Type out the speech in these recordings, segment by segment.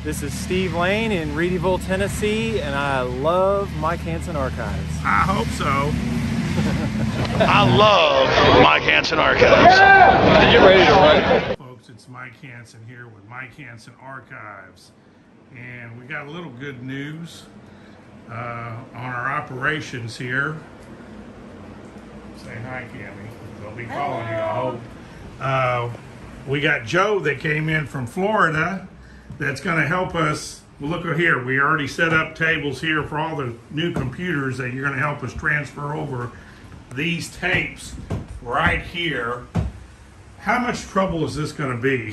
This is Steve Lane in Reedyville, Tennessee, and I love Mike Hanson Archives. I hope so. I love Mike Hanson Archives. Yeah! Get ready to run. Folks, it's Mike Hanson here with Mike Hanson Archives. And we got a little good news on our operations here. Say hi, Cammy. They'll be calling you, I hope. We got Joe that came in from Florida that's going to help us. Well, look here, we already set up tables here for all the new computers that you're going to help us transfer over these tapes right here. How much trouble is this going to be?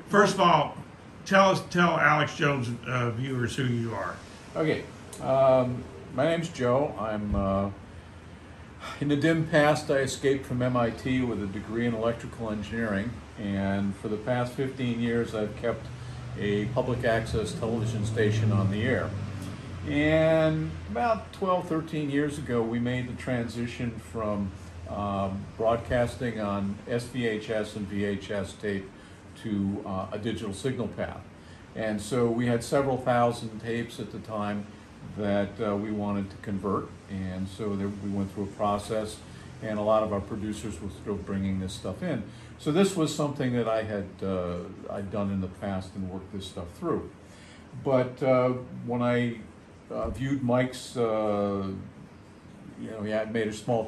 First of all, tell Alex Jones viewers who you are. Okay, my name's Joe. I'm in the dim past, I escaped from MIT with a degree in electrical engineering, and for the past 15 years I've kept a public access television station on the air. And about 12, 13 years ago we made the transition from broadcasting on SVHS and VHS tape to a digital signal path. And so we had several thousand tapes at the time that we wanted to convert, and so we went through a process, and a lot of our producers were still bringing this stuff in. So this was something that I'd done in the past and worked this stuff through. But when I viewed Mike's, he had made a small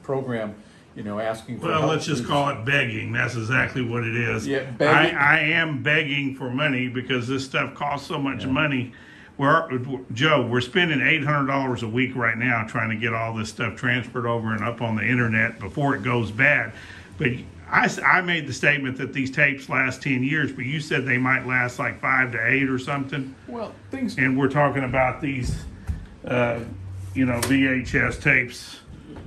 program, asking for Well, help. let's just call it begging. That's exactly what it is. Yeah, begging. I am begging for money because this stuff costs so much money. Joe, we're spending $800 a week right now trying to get all this stuff transferred over and up on the internet before it goes bad. But I made the statement that these tapes last 10 years, but you said they might last like 5 to 8 or something. Well, and we're talking about these, VHS tapes.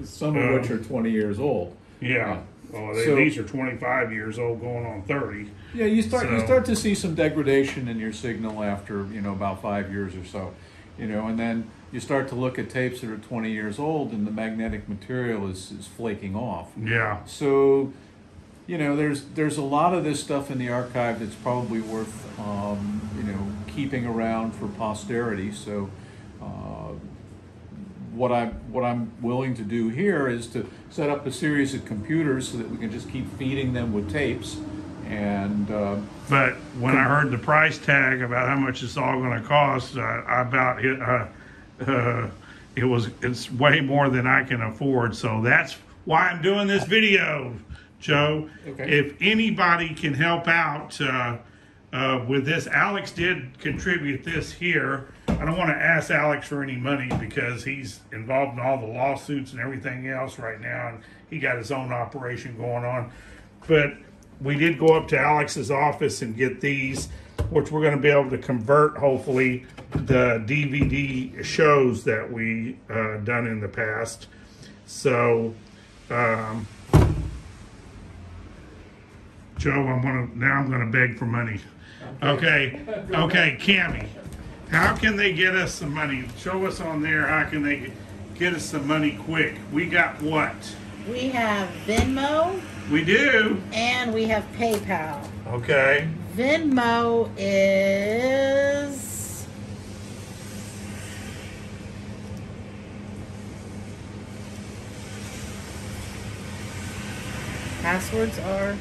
Some of which are 20 years old. Yeah. Well, these are 25 years old, going on 30. Yeah, you start to see some degradation in your signal after about 5 years or so, and then you start to look at tapes that are 20 years old, and the magnetic material is flaking off. Yeah. So, there's a lot of this stuff in the archive that's probably worth keeping around for posterity. So. What I'm willing to do here is to set up a series of computers so that we can just keep feeding them with tapes. And but when I heard the price tag about how much it's all going to cost, it's way more than I can afford. So that's why I'm doing this video, Joe. Okay. If anybody can help out with this, Alex did contribute this here. I don't want to ask Alex for any money because he's involved in all the lawsuits and everything else right now, and he got his own operation going on. But we did go up to Alex's office and get these, which we're going to be able to convert, hopefully, the DVD shows that we done in the past. So, Joe, I'm gonna beg for money. Okay, Cammy. How can they get us some money? Show us on there, how can they get us some money quick? We got what? We have Venmo. We do. And we have PayPal. Okay. Venmo is... Passwords are...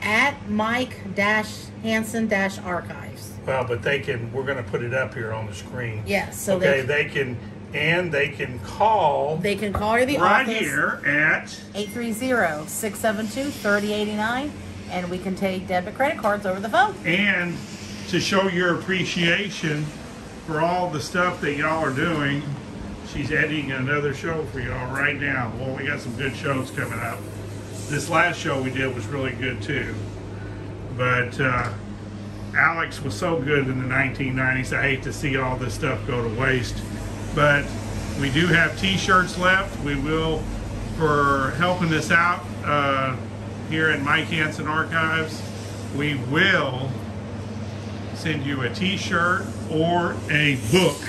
at Mike-Hanson-Archives. Well, but we're going to put it up here on the screen. Yes. So okay, they can call. They can call the right office. Right here at 830-672-3089, and we can take debit credit cards over the phone. And to show your appreciation for all the stuff that y'all are doing, she's editing another show for y'all right now. Well, we got some good shows coming up. This last show we did was really good too. But Alex was so good in the 1990s. I hate to see all this stuff go to waste. But we do have t-shirts left. We will, for helping us out here at Mike Hanson Archives, we will send you a t-shirt or a book.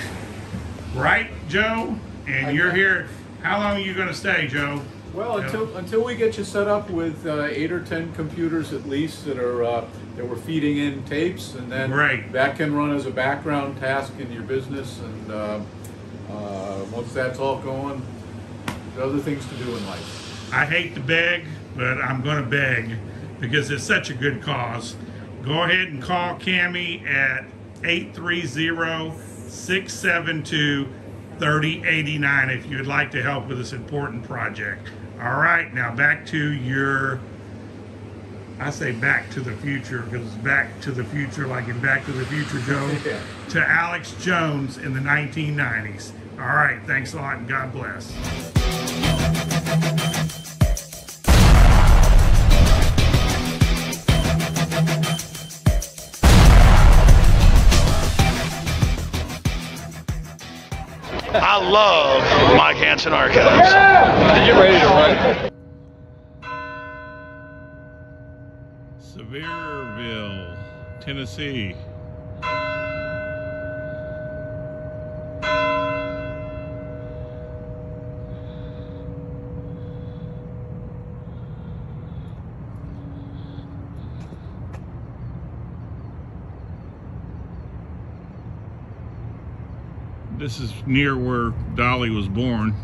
Right, Joe? And you're here. How long are you going to stay, Joe? Well, until we get you set up with 8 or 10 computers at least that are that we're feeding in tapes, and then that can run as a background task in your business. And once that's all going, there's other things to do in life. I hate to beg, but I'm going to beg because it's such a good cause. Go ahead and call Cammie at 830-672-3089 if you would like to help with this important project. All right, now back to your, I say back to the future because it's back to the future like in Back to the Future, Joe, to Alex Jones in the 1990s. All right, thanks a lot and God bless. I love Mike Hanson Archives. Get ready to run. Sevierville, Tennessee. This is near where Dolly was born.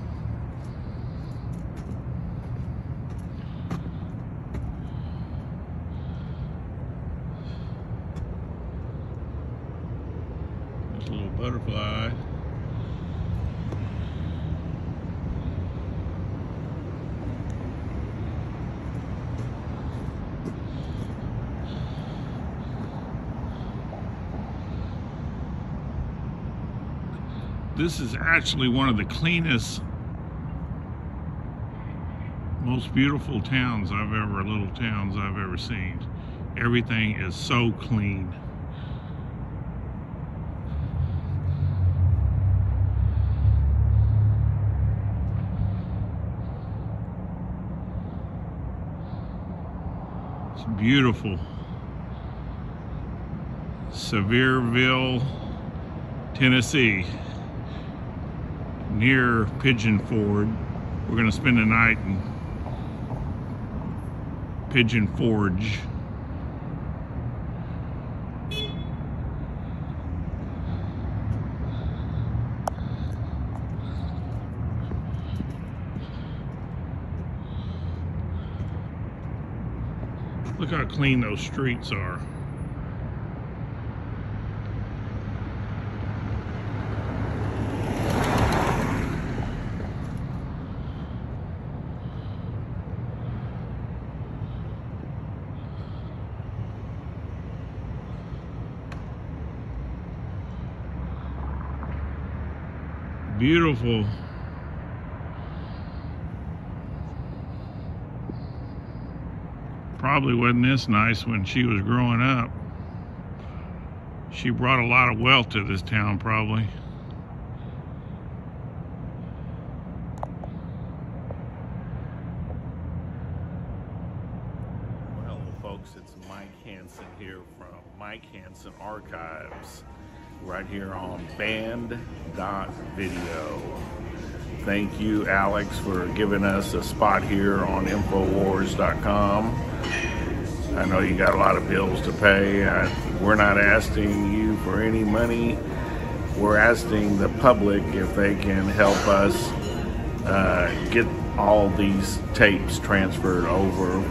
There's a little butterfly. This is actually one of the cleanest, most beautiful little towns I've ever seen. Everything is so clean. It's beautiful. Sevierville, Tennessee, near Pigeon Forge. We're going to spend the night in Pigeon Forge. Look how clean those streets are. Beautiful. Probably wasn't this nice when she was growing up. She brought a lot of wealth to this town, probably. Well, hello folks, it's Mike Hanson here from Mike Hanson Archives, right here on Band.video. Thank you, Alex, for giving us a spot here on Infowars.com. I know you got a lot of bills to pay. We're not asking you for any money. We're asking the public if they can help us get all these tapes transferred over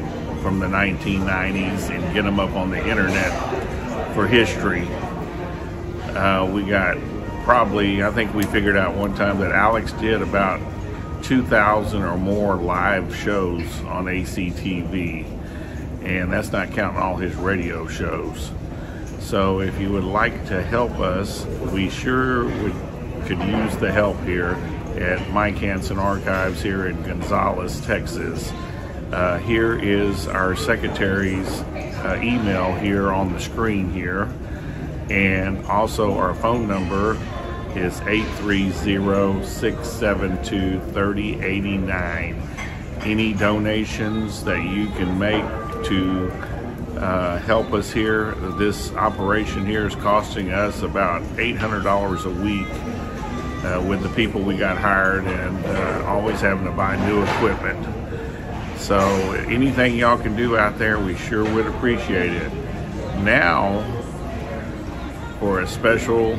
from the 1990s and get them up on the internet for history. We got probably, I think we figured out one time that Alex did about 2,000 or more live shows on ACTV, and that's not counting all his radio shows. So if you would like to help us, we sure could use the help here at Mike Hanson Archives here in Gonzales, Texas. Here is our secretary's email here on the screen here. And also our phone number is 830-672-3089. Any donations that you can make to help us here. This operation here is costing us about $800 a week with the people we got hired, and always having to buy new equipment. So anything y'all can do out there, we sure would appreciate it. Now, for a special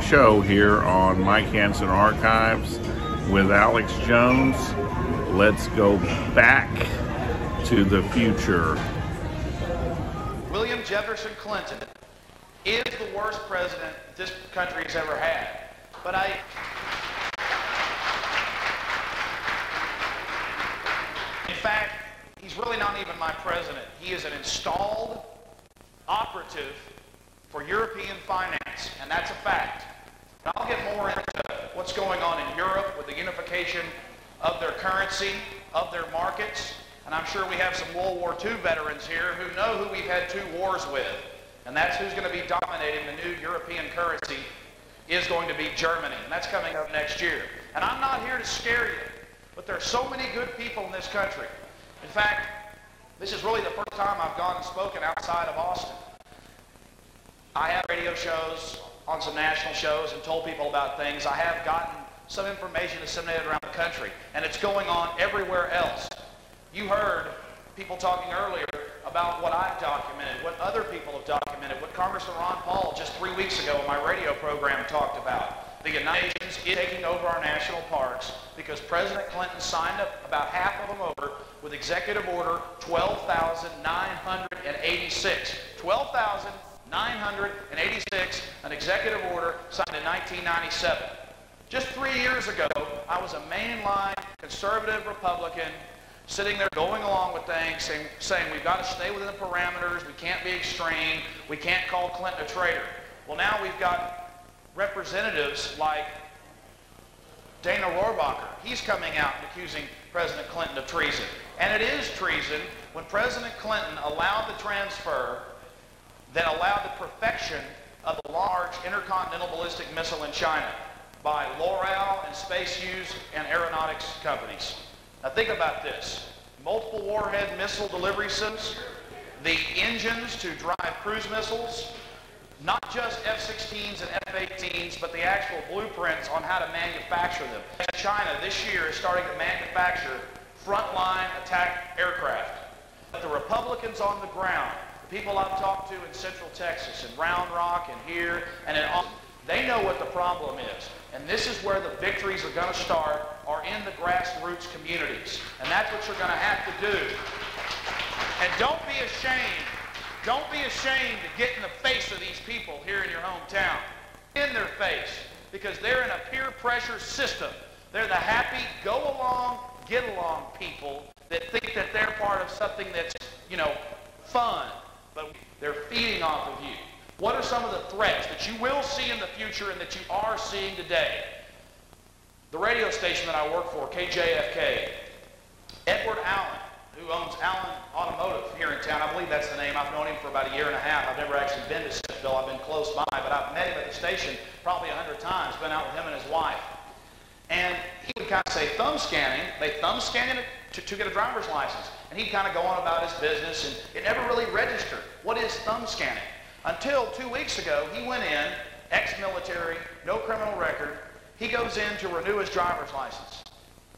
show here on Mike Hanson Archives with Alex Jones, let's go back to the future. William Jefferson Clinton is the worst president this country has ever had. But in fact, he's really not even my president. He is an installed operative for European finance, and that's a fact. And I'll get more into what's going on in Europe with the unification of their currency, of their markets, and I'm sure we have some World War II veterans here who know who we've had 2 wars with, and that's who's going to be dominating the new European currency is going to be Germany, and that's coming up next year. And I'm not here to scare you, but there are so many good people in this country. In fact, this is really the first time I've gone and spoken outside of Austin. I have radio shows on some national shows and told people about things. I have gotten some information disseminated around the country, and it's going on everywhere else. You heard people talking earlier about what I've documented, what other people have documented, what Congressman Ron Paul just 3 weeks ago in my radio program talked about. The United Nations is taking over our national parks because President Clinton signed up about half of them over with Executive Order 12,986. 12,986, an executive order signed in 1997. Just 3 years ago, I was a mainline conservative Republican sitting there going along with things, saying we've got to stay within the parameters, we can't be extreme, we can't call Clinton a traitor. Well, now we've got representatives like Dana Rohrabacher. He's coming out and accusing President Clinton of treason. And it is treason when President Clinton allowed the transfer that allowed the perfection of the large intercontinental ballistic missile in China by L'Oreal and Space Use and aeronautics companies. Now think about this. Multiple warhead missile delivery systems, the engines to drive cruise missiles, not just F-16s and F-18s, but the actual blueprints on how to manufacture them. China this year is starting to manufacture frontline attack aircraft. But the Republicans on the ground, the people I've talked to in Central Texas, in Round Rock, and here, and in Austin, they know what the problem is. And this is where the victories are going to start, are in the grassroots communities. And that's what you're going to have to do. And don't be ashamed. Don't be ashamed to get in the face of these people here in your hometown. In their face. Because they're in a peer pressure system. They're the happy, go along, get along people that think that they're part of something that's, you know, fun. But they're feeding off of you. What are some of the threats that you will see in the future and that you are seeing today? The radio station that I work for, KJFK, Edward Allen, who owns Allen Automotive here in town. I believe that's the name. I've known him for about a year and a half. I've never actually been to Smithville. I've been close by, but I've met him at the station probably 100 times, been out with him and his wife. And he would kind of say thumb scanning. They thumb scan it to get a driver's license. And he'd kind of go on about his business, and it never really registered. What is thumb scanning? Until 2 weeks ago, he went in, ex-military, no criminal record. He goes in to renew his driver's license.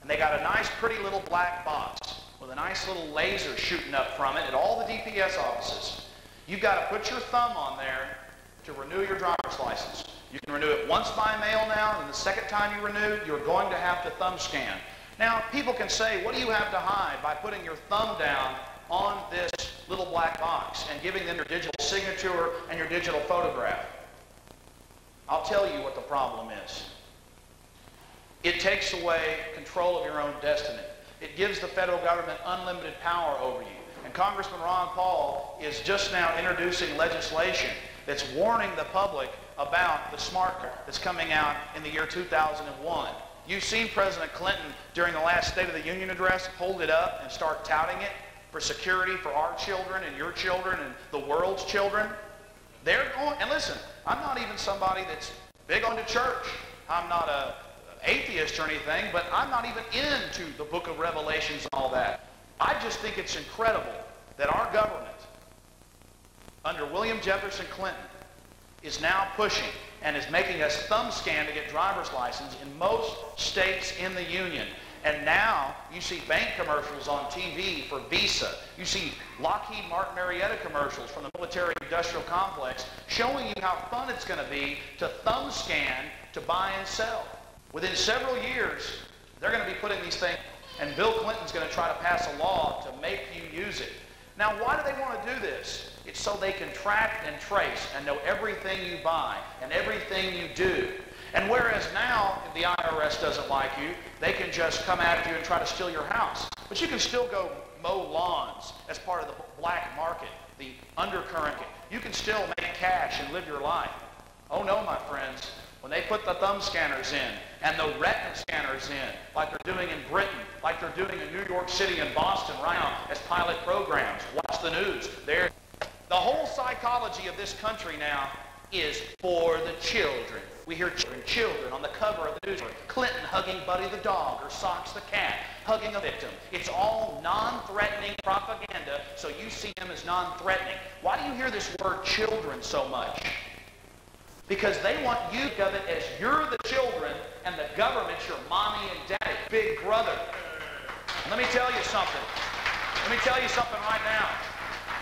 And they got a nice, pretty little black box with a nice little laser shooting up from it at all the DPS offices. You've got to put your thumb on there to renew your driver's license. You can renew it once by mail now, and the second time you renew, you're going to have to thumb scan. Now, people can say, what do you have to hide by putting your thumb down on this little black box and giving them your digital signature and your digital photograph? I'll tell you what the problem is. It takes away control of your own destiny. It gives the federal government unlimited power over you. And Congressman Ron Paul is just now introducing legislation that's warning the public about the smart card that's coming out in the year 2001. You've seen President Clinton during the last State of the Union address hold it up and start touting it for security for our children and your children and the world's children. They're going, and listen, I'm not even somebody that's big on the church. I'm not an atheist or anything, but I'm not even into the book of Revelations and all that. I just think it's incredible that our government, under William Jefferson Clinton, is now pushing and is making us thumb scan to get driver's license in most states in the Union. And now you see bank commercials on TV for Visa. You see Lockheed Martin Marietta commercials from the military-industrial complex showing you how fun it's going to be to thumb scan to buy and sell. Within several years, they're going to be putting these things, and Bill Clinton's going to try to pass a law to make you use it. Now, why do they want to do this? It's so they can track and trace and know everything you buy and everything you do. And whereas now, if the IRS doesn't like you, they can just come after you and try to steal your house. But you can still go mow lawns as part of the black market, the undercurrent. You can still make cash and live your life. Oh no, my friends. When they put the thumb scanners in and the retina scanners in, like they're doing in Britain, like they're doing in New York City and Boston right now as pilot programs, watch the news. The whole psychology of this country now is for the children. We hear children on the cover of the news. Clinton hugging Buddy the dog or Socks the cat, hugging a victim. It's all non-threatening propaganda, so you see them as non-threatening. Why do you hear this word children so much? Because they want you to think of it as you're the children and the government's your mommy and daddy, big brother. Let me tell you something. Let me tell you something right now.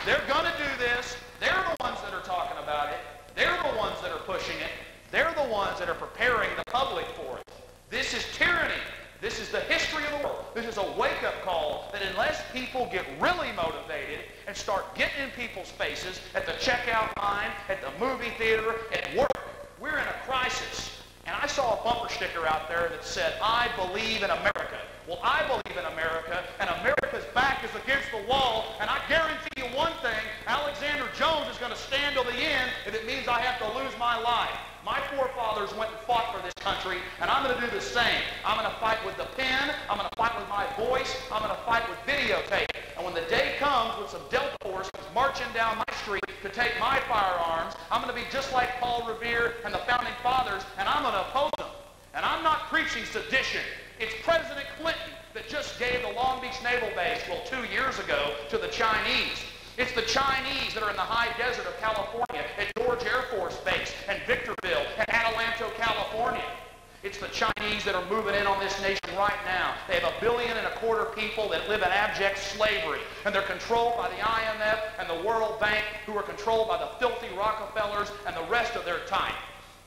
They're going to do this. They're the ones that are talking about it. They're the ones that are pushing it. They're the ones that are preparing the public for it. This is tyranny. This is the history of the world. This is a wake-up call that unless people get really motivated and start getting in people's faces at the checkout line, at the movie theater, at work, we're in a crisis. And I saw a bumper sticker out there that said, "I believe in America." Well, I believe in America, and America's back is against the wall, and I guarantee you one thing, Alexander Jones is going to stand till the end if it means I have to lose my life. My forefathers went and fought for this country, and I'm going to do the same. I'm going to fight with the pen. I'm going to fight with my voice. I'm going to fight with videotape. And when the day comes when some Delta Force comes marching down my street to take my firearms, I'm going to be just like Paul Revere and the Founding Fathers, and I'm going to oppose them. And I'm not preaching sedition. It's President Clinton that just gave the Long Beach Naval Base, well, 2 years ago, to the Chinese. It's the Chinese that are in the high desert of California at George Air Force Base and Victorville and Adelanto, California. It's the Chinese that are moving in on this nation right now. They have 1.25 billion people that live in abject slavery, and they're controlled by the IMF and the World Bank, who are controlled by the filthy Rockefellers and the rest of their type.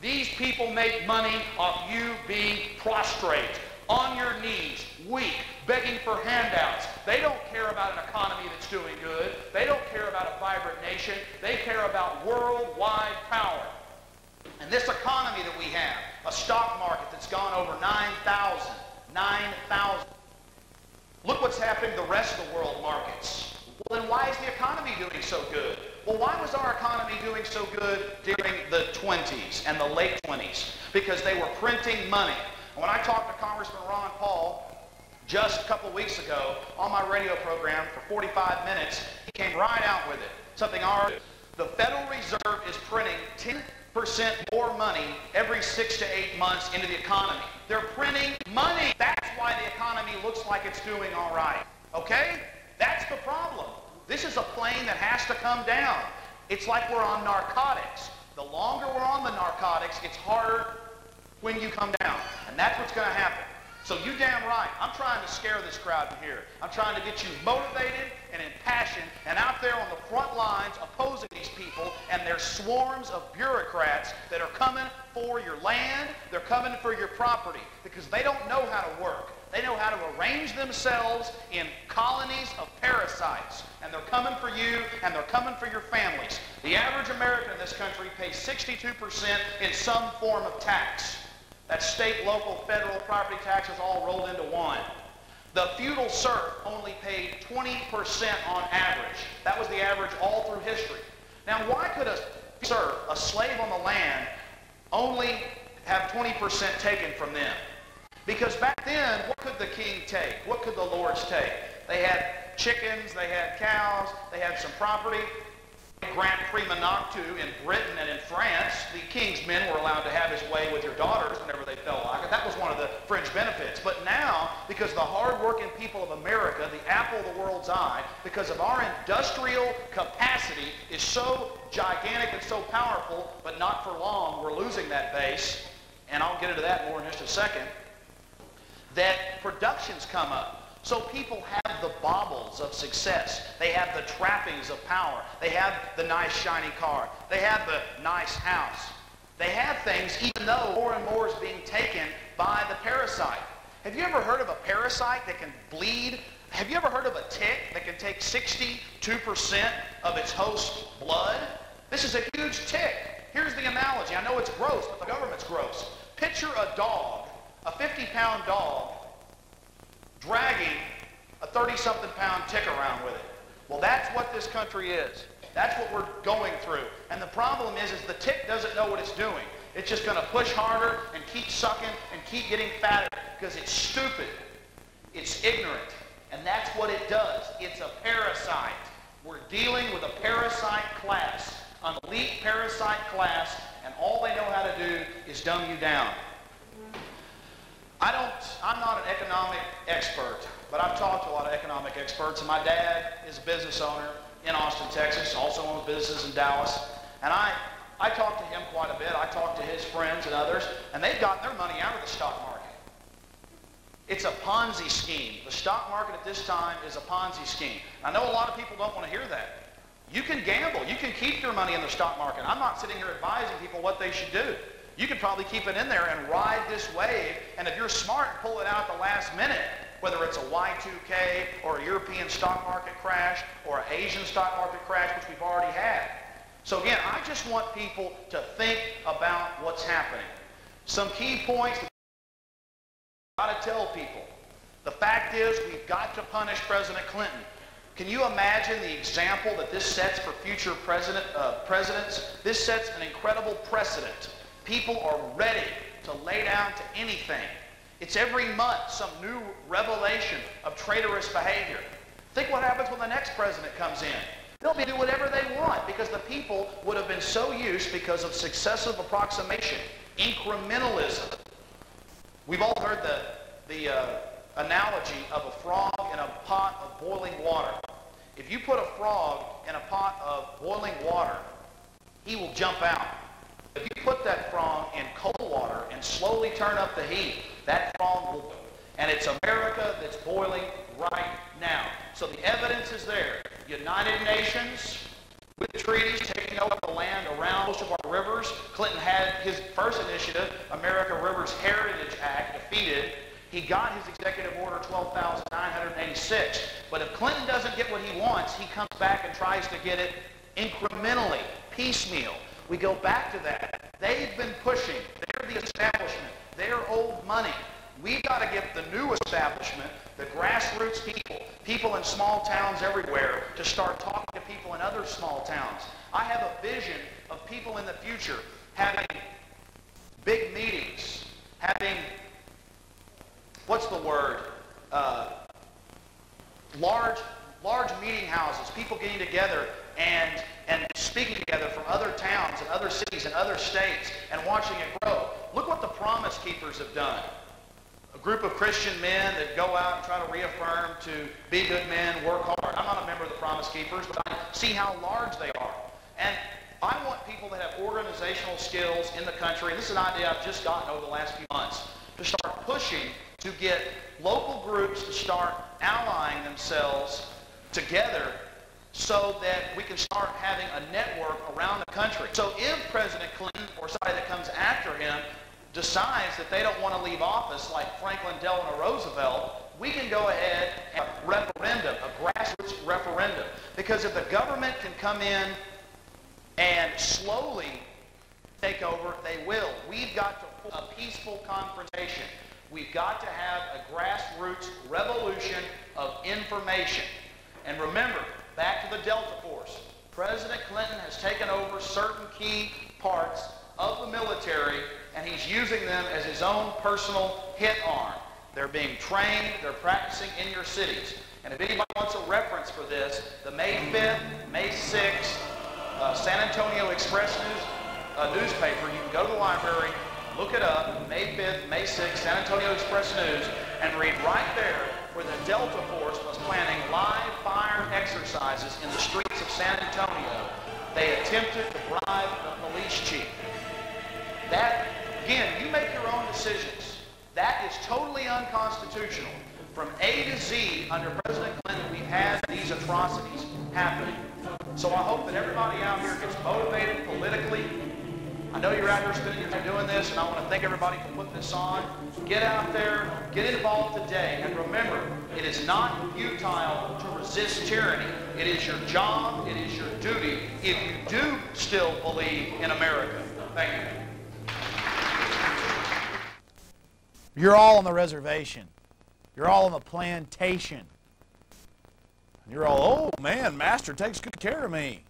These people make money off you being prostrate, on your knees, weak, begging for handouts. They don't care about an economy that's doing good. They don't care about a vibrant nation. They care about worldwide power. And this economy that we have, a stock market that's gone over 9,000. Look what's happening to the rest of the world markets. Well, then why is the economy doing so good? Well, why was our economy doing so good during the 20s and the late 20s? Because they were printing money. When I talked to Congressman Ron Paul just a couple of weeks ago on my radio program for 45 minutes, he came right out with it. Something already. The Federal Reserve is printing 10% more money every 6 to 8 months into the economy. They're printing money. That's why the economy looks like it's doing all right. Okay? That's the problem. This is a plane that has to come down. It's like we're on narcotics. The longer we're on the narcotics, it's harder when you come down. And that's what's going to happen. So you damn right. I'm trying to scare this crowd in here. I'm trying to get you motivated and impassioned and out there on the front lines opposing these people and their swarms of bureaucrats that are coming for your land. They're coming for your property because they don't know how to work. They know how to arrange themselves in colonies of parasites. And they're coming for you and they're coming for your families. The average American in this country pays 62% in some form of tax. That's state, local, federal property taxes all rolled into one. The feudal serf only paid 20% on average. That was the average all through history. Now, why could a serf, a slave on the land, only have 20% taken from them? Because back then, what could the king take? What could the lords take? They had chickens, they had cows, they had some property. Grand Prix Noctu in Britain and in France, the king's men were allowed to have his way with your daughters whenever they felt like it. That was one of the fringe benefits. But now, because the hard-working people of America, the apple of the world's eye, because of our industrial capacity is so gigantic and so powerful, but not for long, we're losing that base. And I'll get into that more in just a second. that productions come up. So people have the baubles of success. They have the trappings of power. They have the nice shiny car. They have the nice house. They have things even though more and more is being taken by the parasite. Have you ever heard of a parasite that can bleed? Have you ever heard of a tick that can take 62% of its host's blood? This is a huge tick. Here's the analogy. I know it's gross, but the government's gross. Picture a dog, a 50-pound dog, dragging a 30-something pound tick around with it. Well, that's what this country is. That's what we're going through. And the problem is the tick doesn't know what it's doing. It's just going to push harder and keep sucking and keep getting fatter because it's stupid. It's ignorant. And that's what it does. It's a parasite. We're dealing with a parasite class, an elite parasite class, and all they know how to do is dumb you down. I'm not an economic expert, but I've talked to a lot of economic experts, and my dad is a business owner in Austin, Texas, also owns businesses in Dallas, and I talk to him quite a bit. I talk to his friends and others, and they've gotten their money out of the stock market. It's a Ponzi scheme. The stock market at this time is a Ponzi scheme. I know a lot of people don't want to hear that. You can gamble. You can keep your money in the stock market. I'm not sitting here advising people what they should do. You can probably keep it in there and ride this wave, and if you're smart, pull it out at the last minute, whether it's a Y2K or a European stock market crash or an Asian stock market crash, which we've already had. So again, I just want people to think about what's happening. Some key points that I've got to tell people. The fact is, we've got to punish President Clinton. Can you imagine the example that this sets for future presidents? This sets an incredible precedent. People are ready to lay down to anything. It's every month some new revelation of traitorous behavior. Think what happens when the next president comes in. They'll be doing whatever they want because the people would have been so used because of successive approximation, incrementalism. We've all heard the analogy of a frog in a pot of boiling water. If you put a frog in a pot of boiling water, he will jump out. If you put that frog in cold water and slowly turn up the heat, that frog will. And it's America that's boiling right now. So the evidence is there. United Nations, with treaties taking over the land around most of our rivers. Clinton had his first initiative, America Rivers Heritage Act, defeated. He got his executive order 12,986. But if Clinton doesn't get what he wants, he comes back and tries to get it incrementally, piecemeal. We go back to that. They've been pushing. They're the establishment. They're old money. We've got to get the new establishment, the grassroots people in small towns everywhere, to start talking to people in other small towns. I have a vision of people in the future having big meetings, having, what's the word, large meeting houses, people getting together and speaking together from other towns and other cities and other states and watching it grow. Look what the Promise Keepers have done. A group of Christian men that go out and try to reaffirm to be good men, work hard. I'm not a member of the Promise Keepers, but I see how large they are. And I want people that have organizational skills in the country, and this is an idea I've just gotten over the last few months, to start pushing to get local groups to start allying themselves together so that we can start having a network around the country. So if President Clinton or somebody that comes after him decides that they don't want to leave office like Franklin Delano Roosevelt, we can go ahead and have a referendum, a grassroots referendum. Because if the government can come in and slowly take over, they will. We've got to have a peaceful confrontation. We've got to have a grassroots revolution of information. And remember, back to the Delta Force. President Clinton has taken over certain key parts of the military, and he's using them as his own personal hit arm. They're being trained, they're practicing in your cities. And if anybody wants a reference for this, the May 5th, May 6th, San Antonio Express newspaper, you can go to the library, look it up, May 5th, May 6th, San Antonio Express News, and read right there where the Delta Force was planning live fire exercises in the streets of San Antonio. They attempted to bribe the police chief. That, again, you make your own decisions. That is totally unconstitutional. From A to Z, under President Clinton, we've had these atrocities happening. So I hope that everybody out here gets motivated politically. I know you're out here spending your time doing this, and I want to thank everybody for putting this on. Get out there, get involved today, and remember, it is not futile to resist tyranny. It is your job, it is your duty, if you do still believe in America. Thank you. You're all on the reservation. You're all on the plantation. You're all, oh man, Master takes good care of me.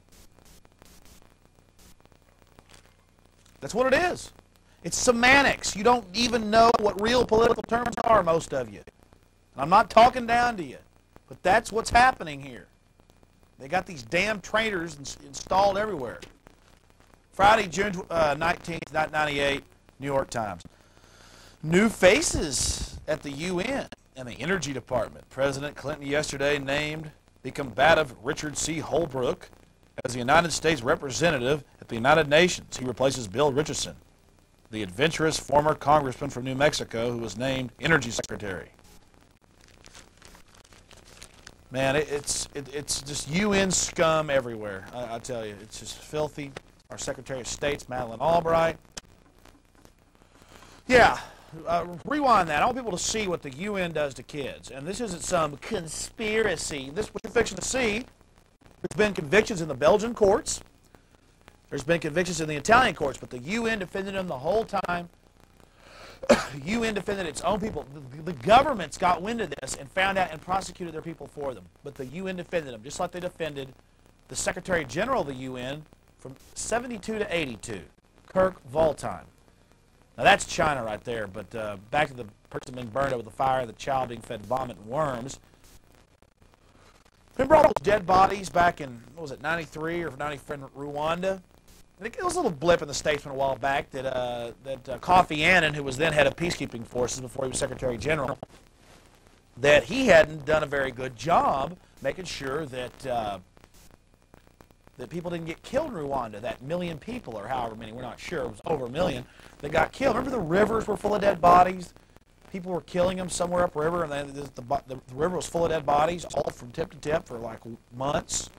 That's what it is. It's semantics. You don't even know what real political terms are, most of you. And I'm not talking down to you, but that's what's happening here. They got these damn traitors installed everywhere. Friday, June 19th, 1998, New York Times. New faces at the UN and the Energy Department. President Clinton yesterday named the combative Richard C. Holbrooke as the United States representative at the United Nations. He replaces Bill Richardson, the adventurous former congressman from New Mexico who was named Energy Secretary. Man, it's just UN scum everywhere. I tell you, it's just filthy. Our Secretary of State's Madeleine Albright. Yeah, rewind that. I want people to see what the UN does to kids. And this isn't some conspiracy. This is what you're fixing to see. There's been convictions in the Belgian courts. There's been convictions in the Italian courts, but the UN defended them the whole time. UN defended its own people. The governments got wind of this and found out and prosecuted their people for them. But the UN defended them, just like they defended the Secretary General of the UN from 72 to 82, Kirk Valtine. Now that's China right there, but back to the person being burned over the fire, the child being fed vomit and worms. Remember all those dead bodies back in, what was it, 93 or 94 in Rwanda? I think it was a little blip in the Statesman a while back that Kofi Annan, who was then head of peacekeeping forces before he was Secretary General, that he hadn't done a very good job making sure that that people didn't get killed in Rwanda. That million people, or however many, we're not sure, it was over a million, that got killed. Remember the rivers were full of dead bodies? People were killing them somewhere upriver, and then the river was full of dead bodies, all from tip to tip for like months.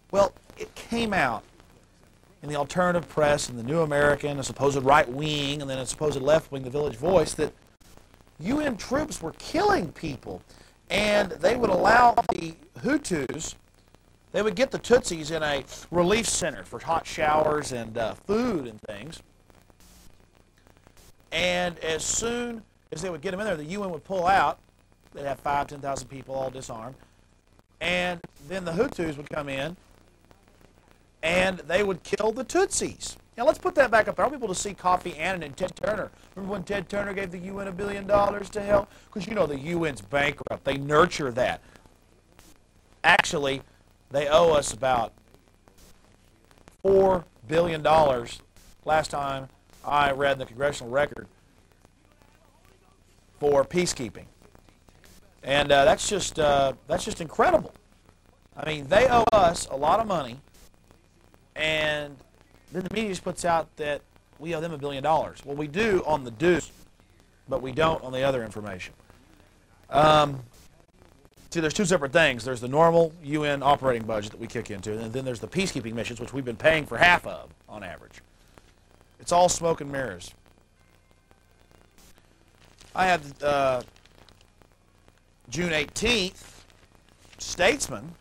Well, it came out in the alternative press and the New American, a supposed right wing, and then a supposed left wing, the Village Voice, that UN troops were killing people, and they would allow the Hutus, they would get the Tutsis in a relief center for hot showers and food and things, and as soon as they would get them in there, the UN would pull out. They'd have 5,000, 10,000 people all disarmed, and then the Hutus would come in and they would kill the Tutsis. Now let's put that back up there. I want people to see Kofi Annan and Ted Turner. Remember when Ted Turner gave the UN $1 billion to help? Because you know the UN's bankrupt. They nurture that. Actually, they owe us about $4 billion last time I read the congressional record for peacekeeping. And that's just incredible. I mean, they owe us a lot of money, and then the media just puts out that we owe them $1 billion. Well, we do on the dues, but we don't on the other information. See, there's two separate things. There's the normal UN operating budget that we kick into, and then there's the peacekeeping missions, which we've been paying for half of on average. It's all smoke and mirrors. I have June 18th, Statesman,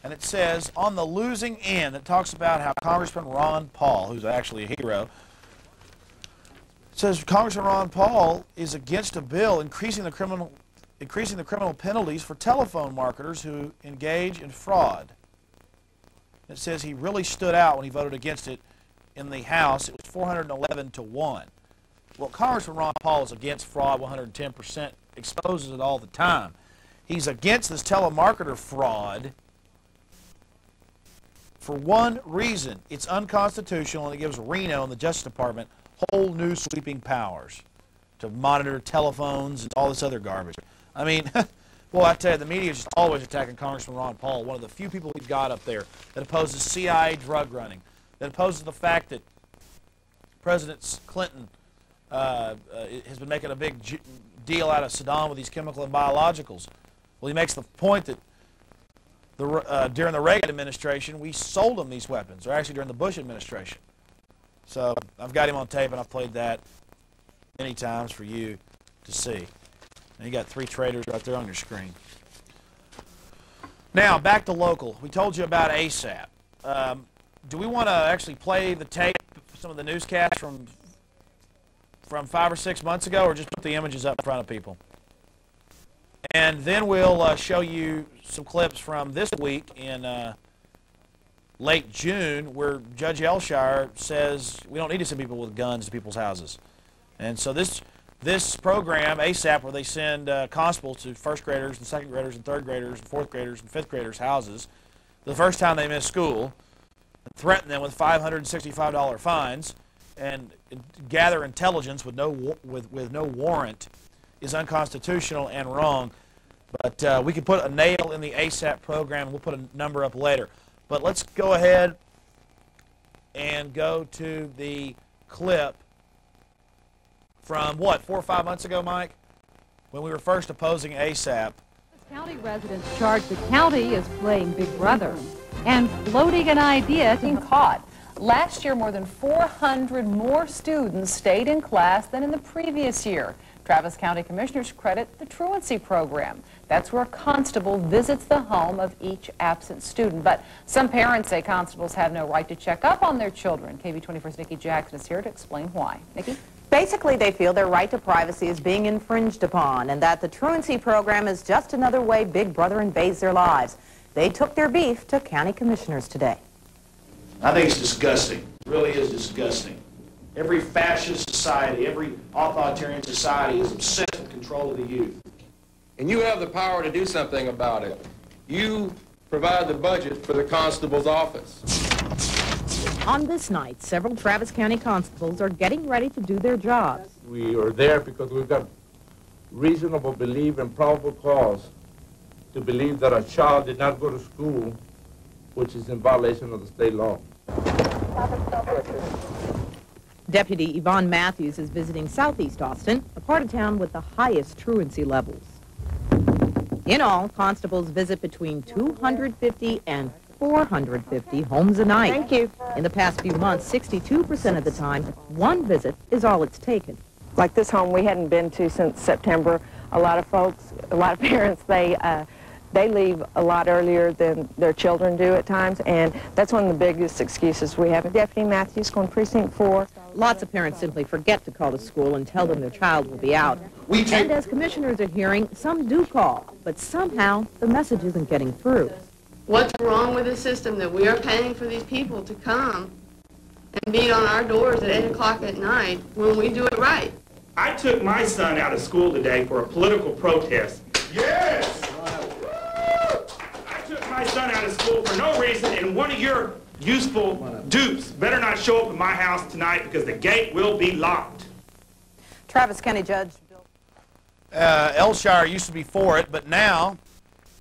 and it says, on the losing end, it talks about how Congressman Ron Paul, who's actually a hero, it says Congressman Ron Paul is against a bill increasing the criminal penalties for telephone marketers who engage in fraud. It says he really stood out when he voted against it in the House. It was 411 to 1. Well, Congressman Ron Paul is against fraud 110%, exposes it all the time. He's against this telemarketer fraud for one reason. It's unconstitutional, and it gives Reno and the Justice Department whole new sweeping powers to monitor telephones and all this other garbage. I mean, well, I tell you, the media is just always attacking Congressman Ron Paul, one of the few people we've got up there that opposes CIA drug running, that opposes the fact that President Clinton has been making a big deal out of Saddam with these chemical and biologicals. Well, he makes the point that during the Reagan administration, we sold them these weapons, or actually during the Bush administration. So I've got him on tape, and I've played that many times for you to see. And you got 3 traders right there on your screen. Now, back to local. We told you about ASAP. Do we want to actually play the tape, some of the newscasts from 5 or 6 months ago, or just put the images up in front of people? And then we'll show you some clips from this week in late June, where Judge Elshire says we don't need to send people with guns to people's houses. And so this program, ASAP, where they send constables to first graders and second graders and third graders and fourth graders and fifth graders' houses the first time they miss school, and threaten them with $565 fines, and gather intelligence with no warrant, is unconstitutional and wrong. But we could put a nail in the ASAP program. We'll put a number up later. But let's go ahead and go to the clip from, what, 4 or 5 months ago, Mike? When we were first opposing ASAP. County residents charge the county is playing Big Brother and floating an idea to being caught. Last year, more than 400 more students stayed in class than in the previous year. Travis County Commissioners credit the truancy program. That's where a constable visits the home of each absent student. But some parents say constables have no right to check up on their children. KB24's Nikki Jackson is here to explain why. Nikki? Basically, they feel their right to privacy is being infringed upon and that the truancy program is just another way Big Brother invades their lives. They took their beef to county commissioners today. I think it's disgusting. It really is disgusting. Every fascist society, every authoritarian society is obsessed with control of the youth. And you have the power to do something about it. You provide the budget for the constable's office. On this night, several Travis County constables are getting ready to do their jobs. We are there because we've got reasonable belief and probable cause to believe that a child did not go to school, which is in violation of the state law. Deputy Yvonne Matthews is visiting southeast Austin, a part of town with the highest truancy levels. In all, constables visit between 250 and 450 homes a night. Thank you. In the past few months, 62% of the time, one visit is all it's taken. Like this home we hadn't been to since September. A lot of folks, a lot of parents, they leave a lot earlier than their children do at times, and that's one of the biggest excuses we have. Deputy Matthews going precinct 4. Lots of parents simply forget to call the school and tell them their child will be out. And as commissioners are hearing, some do call, but somehow the message isn't getting through. What's wrong with the system that we are paying for these people to come and beat on our doors at 8 o'clock at night when we do it right? I took my son out of school today for a political protest. Yes! I took my son out of school for no reason, and one of your useful dupes better not show up at my house tonight because the gate will be locked. Travis County Judge Elshire used to be for it, but now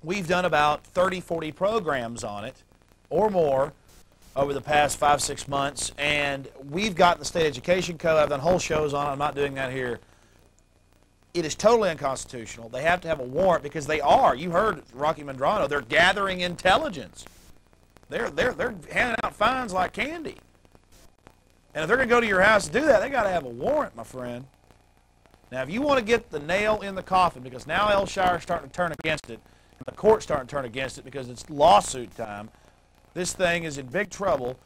we've done about 30, 40 programs on it or more over the past 5, 6 months, and we've got the state education code. I've done whole shows on it. I'm not doing that here. It is totally unconstitutional. They have to have a warrant because they are. You heard Rocky Mandrano. They're gathering intelligence. They're handing out fines like candy. And if they're going to go to your house to do that, they got to have a warrant, my friend. Now, if you want to get the nail in the coffin, because now Elshire is starting to turn against it, and the court's starting to turn against it because it's lawsuit time, this thing is in big trouble.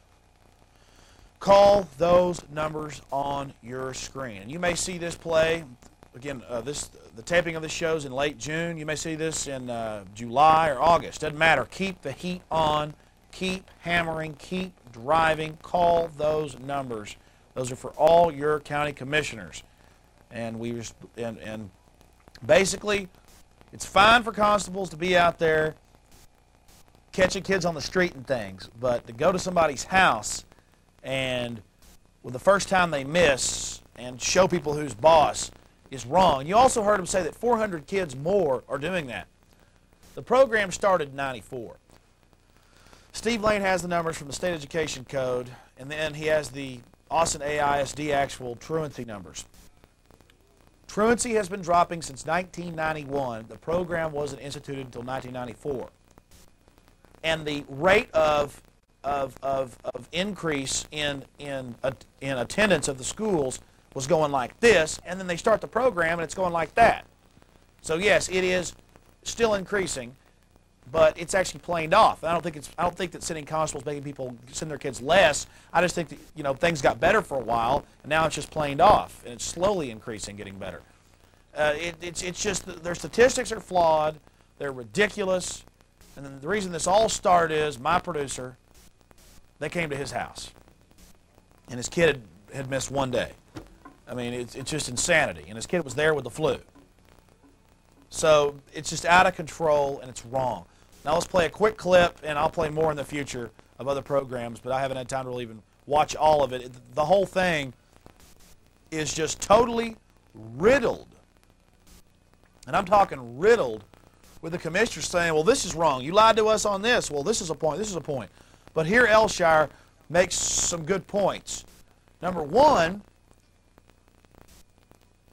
Call those numbers on your screen. And you may see this play. Again, the taping of this show is in late June. You may see this in July or August. Doesn't matter. Keep the heat on. Keep hammering. Keep driving. Call those numbers. Those are for all your county commissioners. And basically, it's fine for constables to be out there catching kids on the street and things, but to go to somebody's house and with the first time they miss and show people who's boss is wrong. You also heard him say that 400 kids more are doing that. The program started in '94. Steve Lane has the numbers from the State Education Code, and then he has the Austin AISD actual truancy numbers. Truancy has been dropping since 1991. The program wasn't instituted until 1994. And the rate of increase in attendance of the schools was going like this, and then they start the program and it's going like that. So yes, it is still increasing, but it's actually planed off. I don't think that sending constables making people send their kids less. I just think that, you know, things got better for a while, and now it's just planed off, and it's slowly increasing, getting better. It's just their statistics are flawed, they're ridiculous, and then the reason this all started is my producer. They came to his house, and his kid had missed one day. I mean, it's just insanity, and his kid was there with the flu. So it's just out of control, and it's wrong. Now let's play a quick clip, and I'll play more in the future of other programs, but I haven't had time to really even watch all of it. The whole thing is just totally riddled. And I'm talking riddled with the commissioner saying, well, this is wrong. You lied to us on this. Well, this is a point. This is a point. But here Elshire makes some good points. Number one,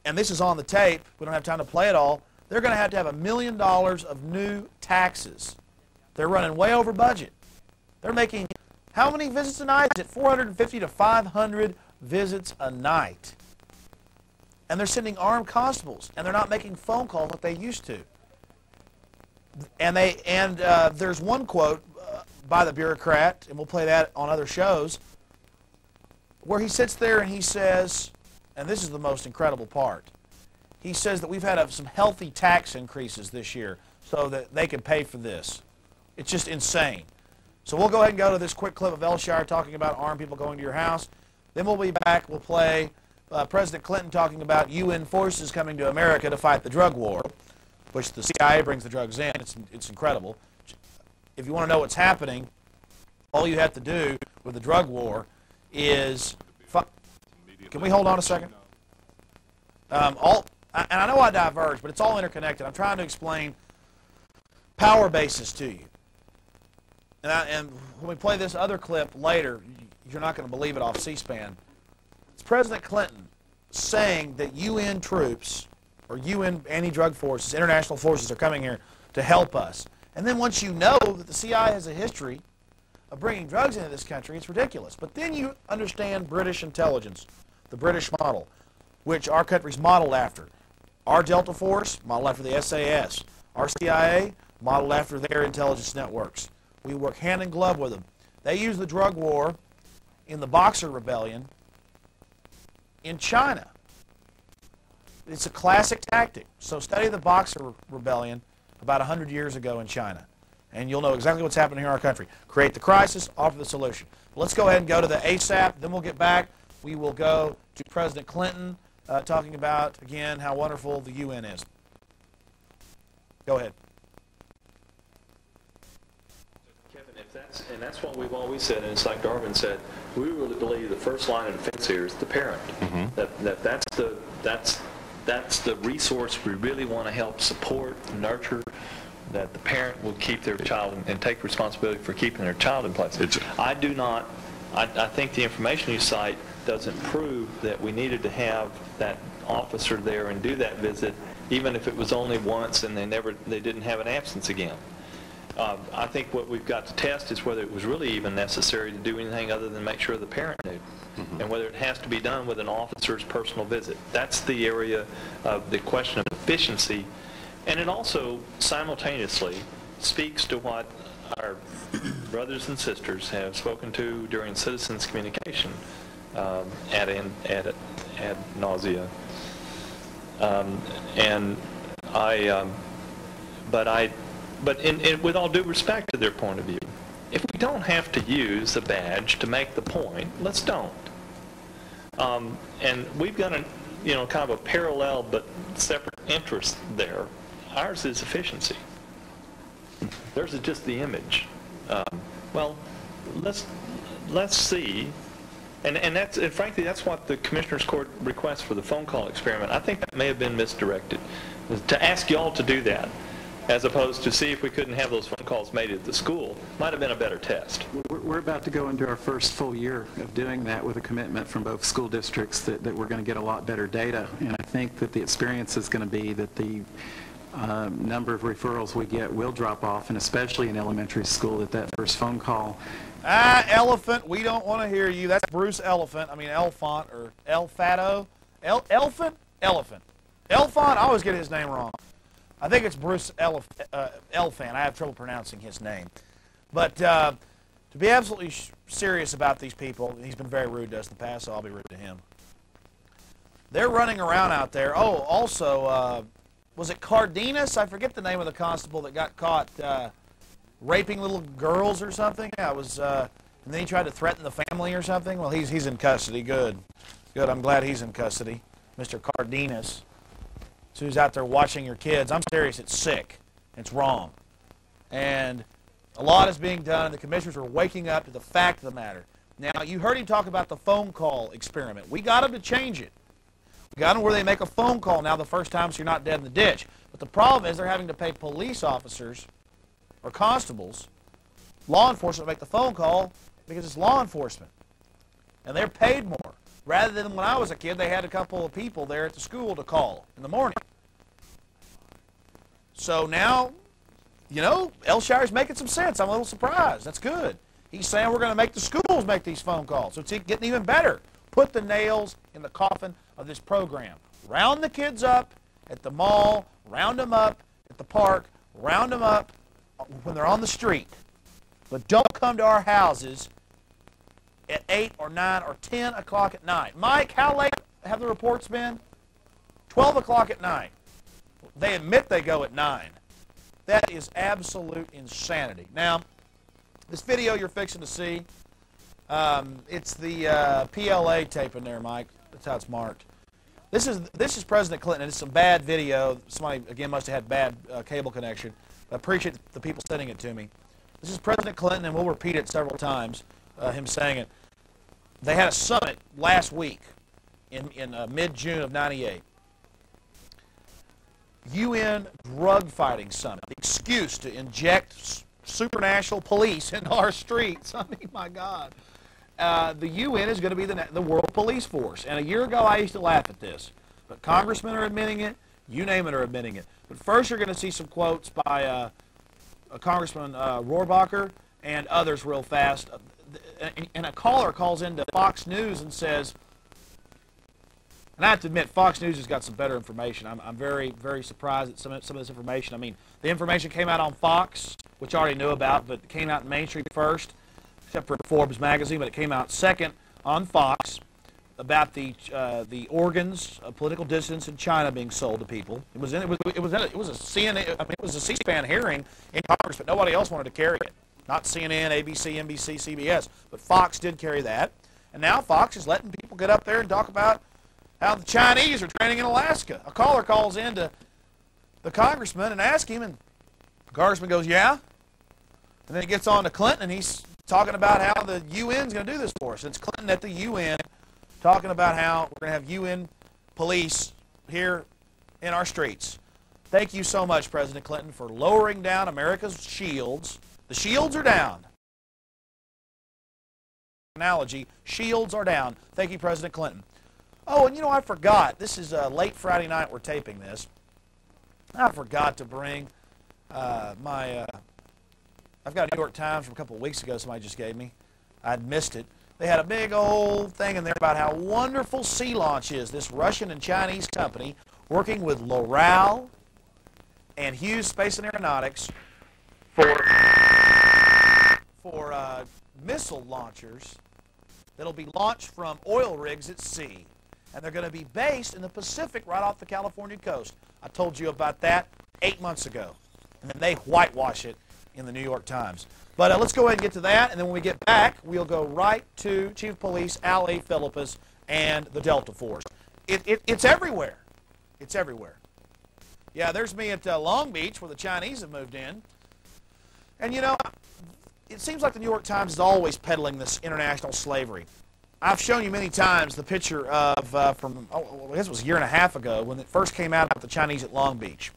and this is on the tape. We don't have time to play it all. They're going to have $1 million of new taxes. They're running way over budget. They're making how many visits a night? Is it 450 to 500 visits a night? And they're sending armed constables, and they're not making phone calls like they used to. And there's one quote by the bureaucrat, and we'll play that on other shows, where he sits there and he says, and this is the most incredible part, he says that we've had some healthy tax increases this year so that they can pay for this. It's just insane. So we'll go ahead and go to this quick clip of Elshire talking about armed people going to your house. Then we'll be back. We'll play President Clinton talking about UN forces coming to America to fight the drug war, which the CIA brings the drugs in. It's incredible. If you want to know what's happening, all you have to do with the drug war is... Can we hold on a second? And I know I diverge, but it's all interconnected. I'm trying to explain power bases to you. And when we play this other clip later, you're not going to believe it off C-SPAN. It's President Clinton saying that UN troops, or UN anti-drug forces, international forces are coming here to help us. And then once you know that the CIA has a history of bringing drugs into this country, it's ridiculous. But then you understand British intelligence, the British model, which our country's modeled after. Our Delta Force, modeled after the SAS. Our CIA, modeled after their intelligence networks. We work hand in glove with them. They use the drug war in the Boxer Rebellion in China. It's a classic tactic. So study the Boxer Rebellion about 100 years ago in China, and you'll know exactly what's happening here in our country. Create the crisis, offer the solution. But let's go ahead and go to the ASAP, then we'll get back. We will go to President Clinton talking about, again, how wonderful the UN is. Go ahead. Kevin, and that's what we've always said, and it's like Darwin said, we really believe the first line of defense here is the parent. That's the resource we really want to help support, nurture, that the parent will keep their child and take responsibility for keeping their child in place. I think the information you cite doesn't prove that we needed to have that officer there and do that visit, even if it was only once and they didn't have an absence again. I think what we've got to test is whether it was really even necessary to do anything other than make sure the parent knew, and whether it has to be done with an officer's personal visit. That's the area of the question of efficiency, and it also simultaneously speaks to what our brothers and sisters have spoken to during citizens communication ad nausea. But with all due respect to their point of view, if we don't have to use the badge to make the point, let's don't. And we've got kind of a parallel but separate interest there. Ours is efficiency. Theirs is just the image. Well, let's see. And frankly, that's what the Commissioner's Court request for the phone call experiment. I think that may have been misdirected. To ask y'all to do that, as opposed to see if we couldn't have those phone calls made at the school, might have been a better test. We're we're about to go into our first full year of doing that with a commitment from both school districts that we're going to get a lot better data. And I think that the experience is going to be that the number of referrals we get will drop off, and especially in elementary school, that first phone call. Elephant, we don't want to hear you. That's Bruce Elephant. I mean, Elfont or Elfato. Elephant? Elephant. Elfont, I always get his name wrong. I think it's Bruce Elfant. I have trouble pronouncing his name. But to be absolutely serious about these people, he's been very rude to us in the past, so I'll be rude to him. They're running around out there. Oh, also, was it Cardenas? I forget the name of the constable that got caught raping little girls or something. Yeah, it was, and then he tried to threaten the family or something. Well, he's in custody. Good. Good. I'm glad he's in custody. Mr. Cardenas. So who's out there watching your kids. I'm serious. It's sick. It's wrong. And a lot is being done, and the commissioners are waking up to the fact of the matter. Now, you heard him talk about the phone call experiment. We got him to change it. We got them where they make a phone call now the first time so you're not dead in the ditch. But the problem is they're having to pay police officers or constables, law enforcement, to make the phone call because it's law enforcement. And they're paid more. Rather than when I was a kid, they had a couple of people there at the school to call in the morning. So now, you know, Elshire's making some sense. I'm a little surprised. That's good. He's saying we're going to make the schools make these phone calls. So it's getting even better. Put the nails in the coffin of this program. Round the kids up at the mall, round them up at the park, round them up when they're on the street. But don't come to our houses at 8 or 9 or 10 o'clock at night. Mike, how late have the reports been? 12 o'clock at night. They admit they go at 9. That is absolute insanity. Now, this video you're fixing to see, it's the PLA tape in there, Mike. That's how it's marked. This is President Clinton. It's some bad video. Somebody, again, must have had bad cable connection. I appreciate the people sending it to me. This is President Clinton, and we'll repeat it several times, him saying it. They had a summit last week in mid-June of '98. UN drug fighting summit. The excuse to inject supranational police into our streets. I mean, my God. The UN is going to be the world police force. And a year ago, I used to laugh at this. But congressmen are admitting it. You name it are admitting it. But first, you're going to see some quotes by Congressman Rohrabacher and others real fast. And a caller calls into Fox News and says, and I have to admit, Fox News has got some better information. I'm very, very surprised at some of this information. I mean, the information came out on Fox, which I already knew about, but it came out in mainstream first, except for Forbes magazine, but it came out second on Fox about the organs of political dissidents in China being sold to people. It was a CNN. I mean, it was a C-SPAN hearing in Congress, but nobody else wanted to carry it. Not CNN, ABC, NBC, CBS, but Fox did carry that. And now Fox is letting people get up there and talk about how the Chinese are training in Alaska. A caller calls in to the congressman and asks him, and the congressman goes, yeah. And then he gets on to Clinton, and he's talking about how the UN's going to do this for us. It's Clinton at the UN talking about how we're going to have UN police here in our streets. Thank you so much, President Clinton, for lowering down America's shields. The shields are down. Analogy, shields are down. Thank you, President Clinton. Oh, and you know, I forgot. This is late Friday night we're taping this. I forgot to bring I've got a New York Times from a couple of weeks ago somebody just gave me. I'd missed it. They had a big old thing in there about how wonderful Sea Launch is, this Russian and Chinese company working with Loral and Hughes Space and Aeronautics for missile launchers that'll be launched from oil rigs at sea. And they're going to be based in the Pacific right off the California coast. I told you about that 8 months ago. And then they whitewash it in the New York Times. But let's go ahead and get to that. And then when we get back, we'll go right to Chief of Police Al A. Philippus and the Delta Force. It's everywhere. It's everywhere. Yeah, there's me at Long Beach where the Chinese have moved in. And, you know, it seems like the New York Times is always peddling this international slavery. I've shown you many times the picture of, I guess it was a year and a half ago, when it first came out about the Chinese at Long Beach.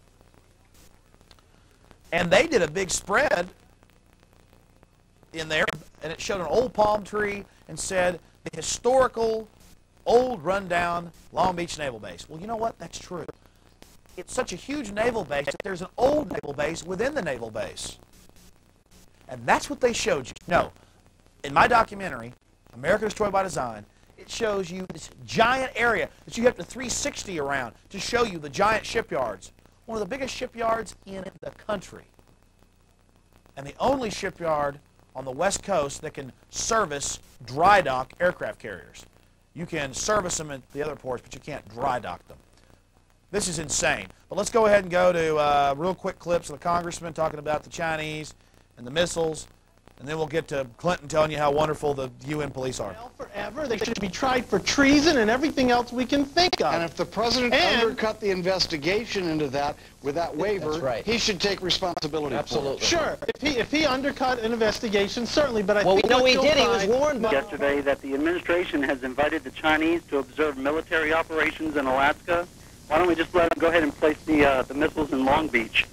And they did a big spread in there, and it showed an old palm tree and said the historical, old, rundown Long Beach Naval Base. Well, you know what? That's true. It's such a huge naval base that there's an old naval base within the naval base. And that's what they showed you. No, in my documentary, America Destroyed by Design, it shows you this giant area that you have to 360 around to show you the giant shipyards. One of the biggest shipyards in the country. And the only shipyard on the West Coast that can service dry dock aircraft carriers. You can service them at the other ports, but you can't dry dock them. This is insane. But let's go ahead and go to real quick clips of the congressman talking about the Chinese and the missiles, and then we'll get to Clinton telling you how wonderful the UN police are. Forever. They should be tried for treason and everything else we can think of. And if the president undercut the investigation into that with that waiver, he should take responsibility for it. Sure. If he undercut an investigation, certainly, but I think we know he did. He was warned yesterday that the administration has invited the Chinese to observe military operations in Alaska. Why don't we just let them go ahead and place the missiles in Long Beach?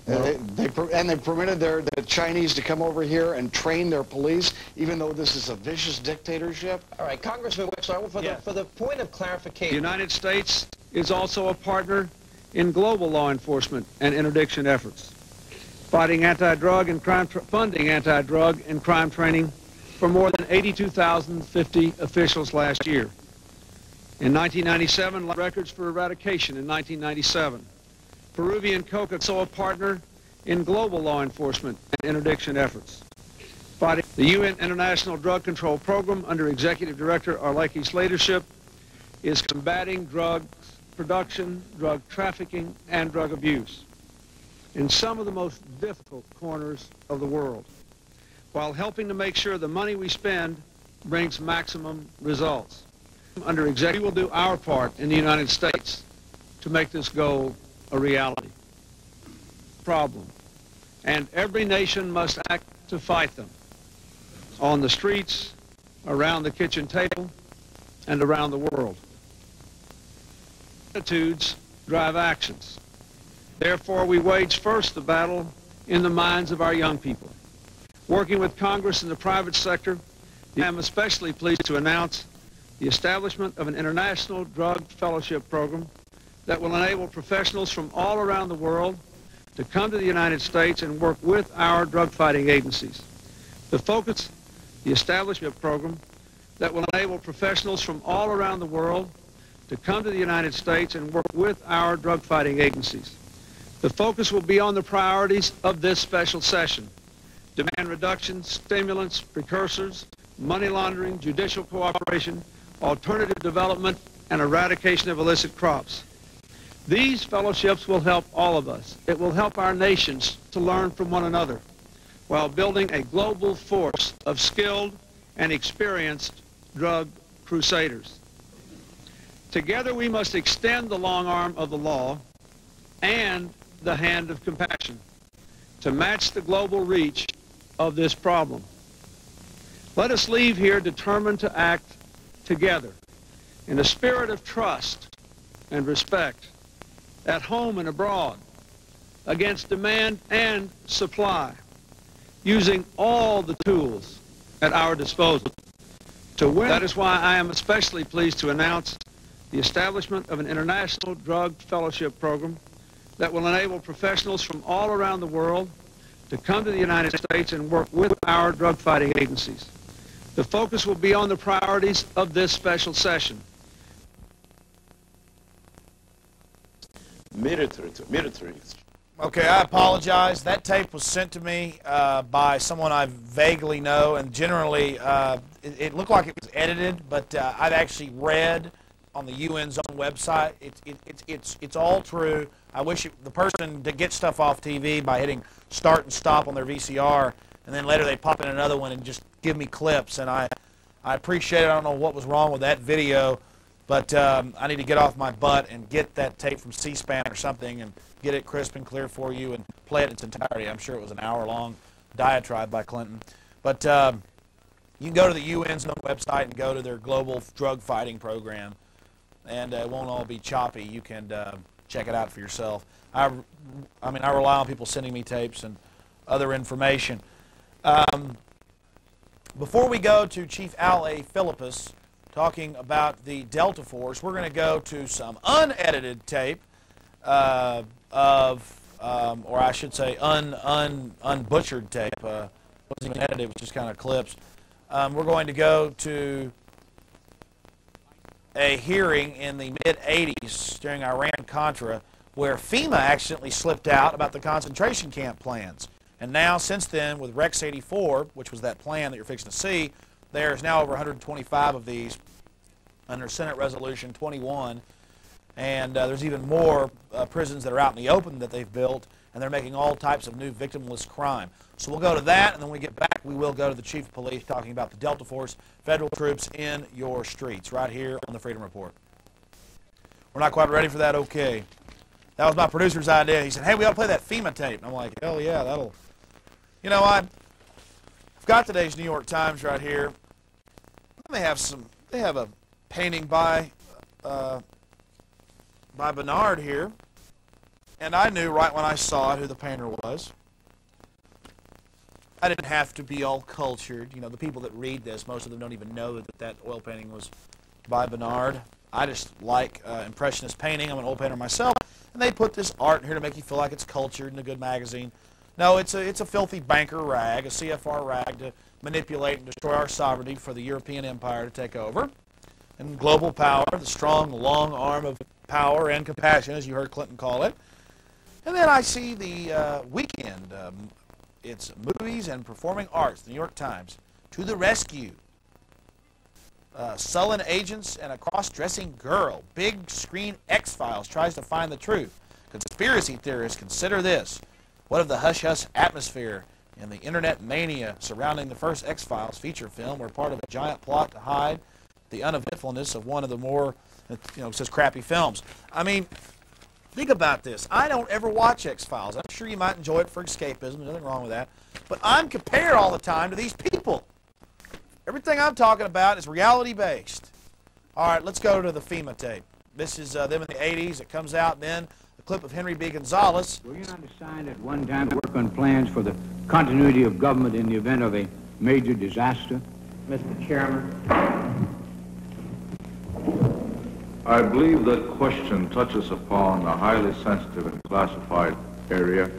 They permitted the Chinese to come over here and train their police, even though this is a vicious dictatorship. All right, Congressman Wexler, for the point of clarification. The United States is also a partner in global law enforcement and interdiction efforts, fighting anti-drug and crime, funding anti-drug and crime training for more than 82,050 officials last year. In 1997, records for eradication in 1997. Peruvian coca is also a partner in global law enforcement and interdiction efforts. Fighting the UN International Drug Control Program under Executive Director Arleki's leadership is combating drug production, drug trafficking, and drug abuse in some of the most difficult corners of the world, while helping to make sure the money we spend brings maximum results. Under executive, we will do our part in the United States to make this goal a reality. Problem. And every nation must act to fight them. On the streets, around the kitchen table, and around the world. Attitudes drive actions. Therefore, we wage first the battle in the minds of our young people. Working with Congress and the private sector, I am especially pleased to announce the establishment of an international drug fellowship program that will enable professionals from all around the world to come to the United States and work with our drug-fighting agencies. The establishment program that will enable professionals from all around the world to come to the United States and work with our drug-fighting agencies. The focus will be on the priorities of this special session: demand reduction, stimulants, precursors, money laundering, judicial cooperation, alternative development, and eradication of illicit crops. These fellowships will help all of us. It will help our nations to learn from one another while building a global force of skilled and experienced drug crusaders. Together we must extend the long arm of the law and the hand of compassion to match the global reach of this problem. Let us leave here determined to act together in a spirit of trust and respect, at home and abroad, against demand and supply, using all the tools at our disposal to win. That is why I am especially pleased to announce the establishment of an international drug fellowship program that will enable professionals from all around the world to come to the United States and work with our drug-fighting agencies. The focus will be on the priorities of this special session. Military. Okay, I apologize. That tape was sent to me by someone I vaguely know, and generally it looked like it was edited, but I've actually read on the UN's own website. It's all true. I wish the person to get stuff off TV by hitting start and stop on their VCR, and then later they pop in another one and just give me clips, and I appreciate it. I don't know what was wrong with that video, but I need to get off my butt and get that tape from C-SPAN or something and get it crisp and clear for you and play it in its entirety. I'm sure it was an hour-long diatribe by Clinton. But you can go to the UN's own website and go to their global drug fighting program, and it won't all be choppy. You can check it out for yourself. I mean, I rely on people sending me tapes and other information. Before we go to Chief Al A. Philippus talking about the Delta Force, we're going to go to some unedited tape or I should say unbutchered tape. Wasn't even edited, it was just kind of clips. We're going to go to a hearing in the mid-'80s during Iran-Contra where FEMA accidentally slipped out about the concentration camp plans. And now, since then, with Rex 84, which was that plan that you're fixing to see, there's now over 125 of these under Senate Resolution 21. And there's even more prisons that are out in the open that they've built, and they're making all types of new victimless crime. So we'll go to that, and then when we get back, we will go to the Chief of Police talking about the Delta Force, federal troops in your streets, right here on the Freedom Report. We're not quite ready for that? Okay. That was my producer's idea. He said, hey, we ought to play that FEMA tape. And I'm like, hell yeah, that'll... You know, I've got today's New York Times right here. They have a painting by Bernard here. And I knew right when I saw it who the painter was. I didn't have to be all cultured. You know, the people that read this, most of them don't even know that oil painting was by Bernard. I just like impressionist painting. I'm an oil painter myself. And they put this art in here to make you feel like it's cultured in a good magazine. No, it's a filthy banker rag, a CFR rag to manipulate and destroy our sovereignty for the European empire to take over. And global power, the strong, long arm of power and compassion, as you heard Clinton call it. And then I see the weekend. It's movies and performing arts, the New York Times. To the rescue. Sullen agents and a cross-dressing girl. Big screen X-Files tries to find the truth. Conspiracy theorists consider this. What of the hush-hush atmosphere and the internet mania surrounding the first X-Files feature film were part of a giant plot to hide the uneventfulness of one of the more, says crappy films. I mean, think about this. I don't ever watch X-Files. I'm sure you might enjoy it for escapism. There's nothing wrong with that. But I'm compared all the time to these people. Everything I'm talking about is reality-based. All right, let's go to the FEMA tape. This is them in the 80s. It comes out then. A clip of Henry B. Gonzales. Were you not assigned at one time to work on plans for the continuity of government in the event of a major disaster? Mr. Chairman. I believe that question touches upon a highly sensitive and classified area,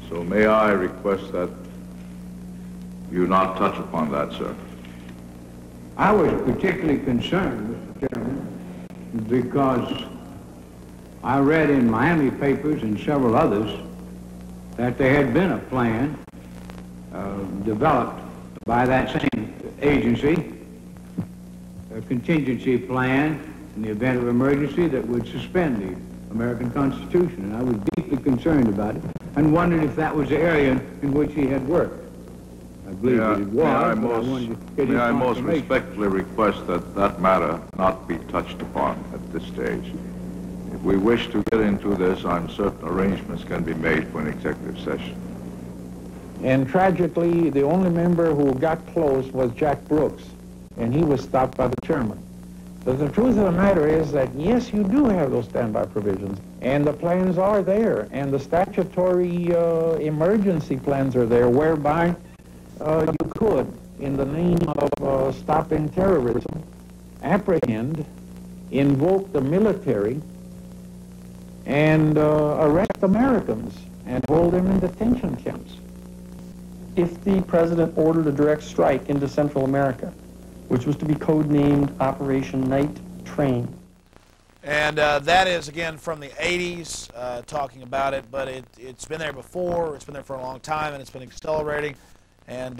so may I request that you not touch upon that, sir. I was particularly concerned, Mr. Chairman, because I read in Miami papers and several others that there had been a plan developed by that same agency, a contingency plan in the event of emergency that would suspend the American Constitution. And I was deeply concerned about it and wondered if that was the area in which he had worked. I believe that it was, may I most respectfully request that that matter not be touched upon at this stage. If we wish to get into this, I'm certain arrangements can be made for an executive session. And tragically, the only member who got close was Jack Brooks, and he was stopped by the chairman. But the truth of the matter is that, yes, you do have those standby provisions, and the plans are there, and the statutory emergency plans are there, whereby you could, in the name of stopping terrorism, apprehend, invoke the military, and arrest Americans and hold them in detention camps. If the president ordered a direct strike into Central America, which was to be codenamed Operation Night Train. And that is, again, from the 80s, talking about it, but it's been there before, it's been there for a long time, and it's been accelerating and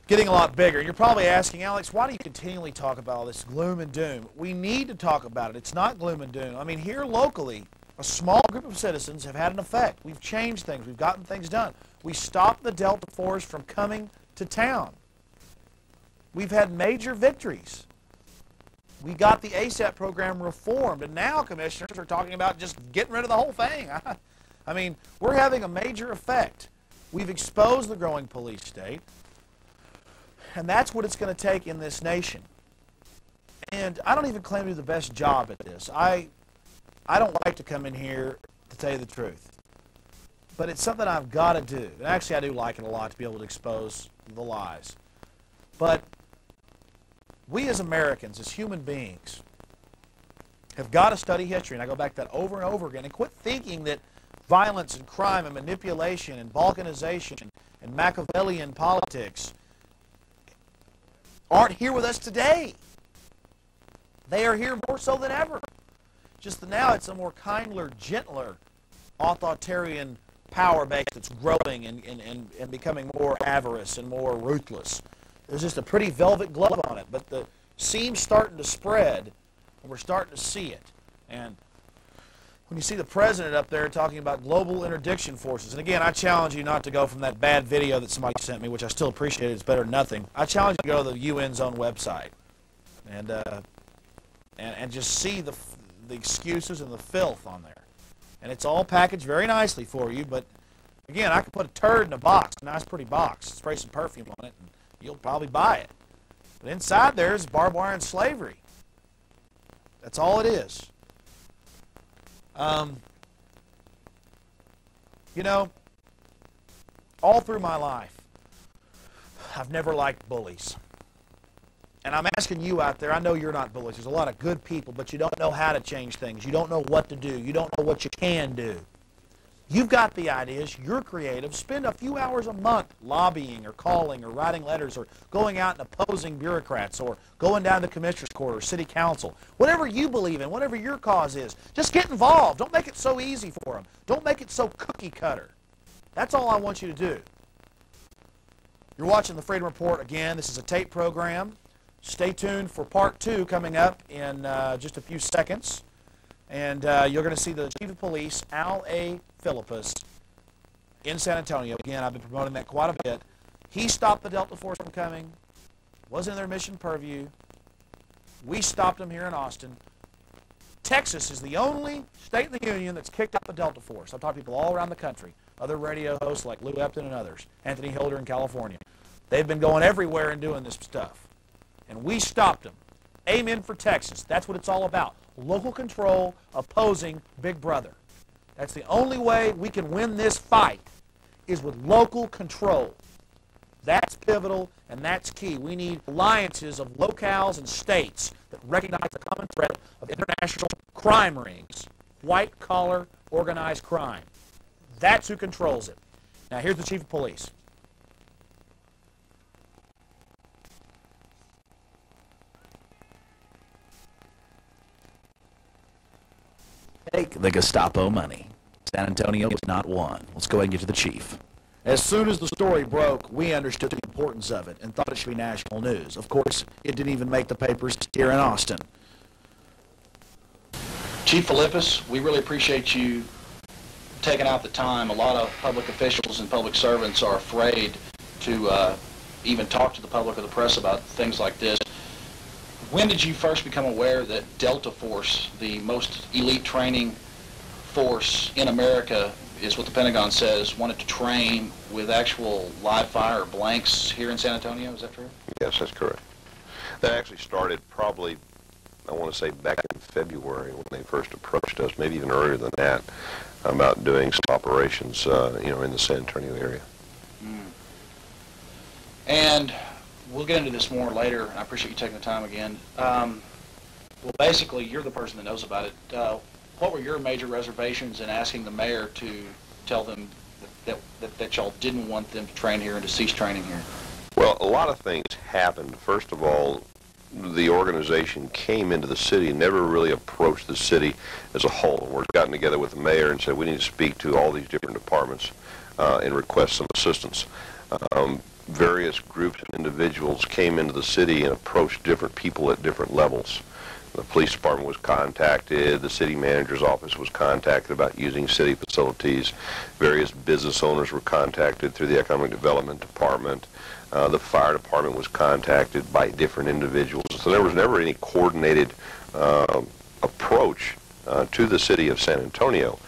getting a lot bigger. And you're probably asking, Alex, why do you continually talk about all this gloom and doom? We need to talk about it. It's not gloom and doom. I mean, here locally, a small group of citizens have had an effect. We've changed things. We've gotten things done. We stopped the Delta Force from coming to town. We've had major victories. We got the ASAP program reformed, and now commissioners are talking about just getting rid of the whole thing. I mean, we're having a major effect. We've exposed the growing police state, and that's what it's going to take in this nation. And I don't even claim to do the best job at this. I don't like to come in here to tell you the truth. but it's something I've got to do. And actually, I do like it a lot to be able to expose the lies. But we as Americans, as human beings, have got to study history. And I go back to that over and over again and quit thinking that violence and crime and manipulation and balkanization and Machiavellian politics aren't here with us today. They are here more so than ever. Just that now it's a more kindler, gentler, authoritarian power base that's growing and becoming more avarice and more ruthless. There's just a pretty velvet glove on it, but the seam's starting to spread, and we're starting to see it. And when you see the president up there talking about global interdiction forces, and again, I challenge you not to go from that bad video that somebody sent me, which I still appreciate, it's better than nothing. I challenge you to go to the UN's own website and just see the excuses and the filth on there. And it's all packaged very nicely for you, but again, I could put a turd in a box, a nice pretty box, spray some perfume on it, and you'll probably buy it. But inside there is barbed wire and slavery. That's all it is. You know, all through my life, I've never liked bullies. And I'm asking you out there, I know you're not bullies. There's a lot of good people, but you don't know how to change things. You don't know what to do. You don't know what you can do. You've got the ideas. You're creative. Spend a few hours a month lobbying or calling or writing letters or going out and opposing bureaucrats or going down to the commissioner's court or city council. Whatever you believe in, whatever your cause is, just get involved. Don't make it so easy for them. Don't make it so cookie cutter. That's all I want you to do. You're watching the Freedom Report again. This is a tape program. Stay tuned for part 2 coming up in just a few seconds. And you're going to see the Chief of Police, Al A. Philippus, in San Antonio. Again, I've been promoting that quite a bit. He stopped the Delta Force from coming. Wasn't in their mission purview. We stopped them here in Austin. Texas is the only state in the union that's kicked out the Delta Force. I've talked to people all around the country. Other radio hosts like Lou Epton and others. Anthony Hilder in California. They've been going everywhere and doing this stuff. And we stopped them. Amen for Texas. That's what it's all about. Local control opposing Big Brother. That's the only way we can win this fight is with local control. That's pivotal and that's key. We need alliances of locales and states that recognize the common threat of international crime rings, white-collar organized crime. That's who controls it. Now here's the Chief of Police. Take the Gestapo money. San Antonio is not one. Let's go ahead and get to the chief. As soon as the story broke, we understood the importance of it and thought it should be national news. Of course, it didn't even make the papers here in Austin. Chief Philippus, we really appreciate you taking out the time. A lot of public officials and public servants are afraid to even talk to the public or the press about things like this. When did you first become aware that Delta Force, the most elite training force in America, is what the Pentagon says, wanted to train with actual live fire or blanks here in San Antonio? Is that true? Yes, that's correct. That actually started probably, I want to say, back in February when they first approached us, maybe even earlier than that, about doing some operations, in the San Antonio area. And we'll get into this more later, and I appreciate you taking the time again. Well, basically, you're the person that knows about it. What were your major reservations in asking the mayor to tell them that y'all didn't want them to train here and to cease training here? Well, a lot of things happened. First of all, the organization came into the city and never really approached the city as a whole. We're gotten together with the mayor and said we need to speak to all these different departments and request some assistance. Various groups and individuals came into the city and approached different people at different levels. The police department was contacted, the city manager's office was contacted about using city facilities, various business owners were contacted through the economic development department, the fire department was contacted by different individuals. So there was never any coordinated approach to the city of San Antonio.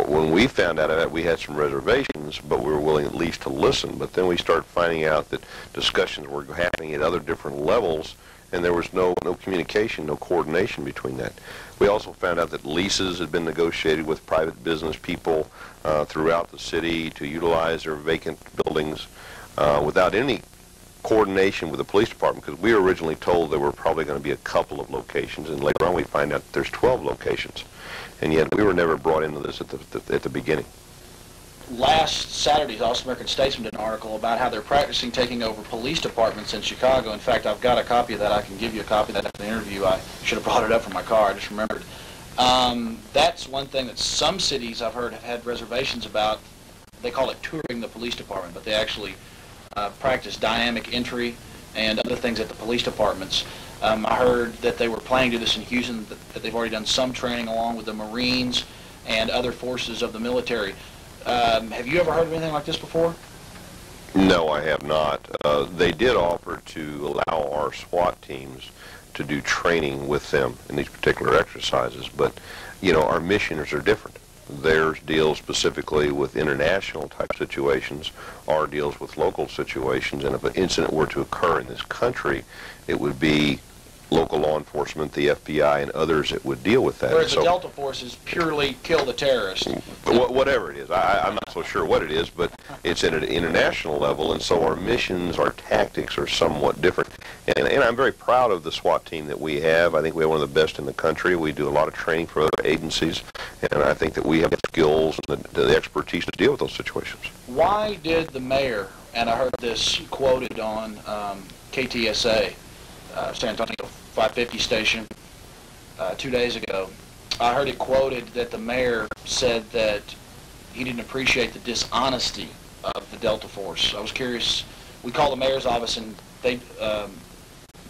When we found out of that, we had some reservations, but we were willing at least to listen. But then we started finding out that discussions were happening at other different levels, and there was no communication, no coordination between that. We also found out that leases had been negotiated with private business people throughout the city to utilize their vacant buildings without any coordination with the police department, because we were originally told there were probably going to be a couple of locations, and later on we find out that there's 12 locations, and yet we were never brought into this at the beginning. Last Saturday, the Austin American Statesman did an article about how they're practicing taking over police departments in Chicago. In fact, I've got a copy of that. I can give you a copy of that in the interview. I should have brought it up from my car. I just remembered. That's one thing that some cities I've heard have had reservations about. They call it touring the police department, but they actually practice dynamic entry and other things at the police departments. I heard that they were planning to do this in Houston, that they've already done some training along with the Marines and other forces of the military. Have you ever heard of anything like this before? No, I have not. They did offer to allow our SWAT teams to do training with them in these particular exercises, but, you know, our missioners are different. Theirs deals specifically with international type situations. Our deals with local situations, and if an incident were to occur in this country, it would be local law enforcement, the FBI, and others that would deal with that. Whereas the Delta forces purely kill the terrorists. Whatever it is. I'm not so sure what it is, but it's at an international level, and so our missions, our tactics are somewhat different. And I'm very proud of the SWAT team that we have. I think we have one of the best in the country. We do a lot of training for other agencies, and I think that we have the skills and the expertise to deal with those situations. Why did the mayor, and I heard this quoted on KTSA, San Antonio 550 station 2 days ago, I heard it quoted that the mayor said that he didn't appreciate the dishonesty of the Delta Force. I was curious. We called the mayor's office, and they,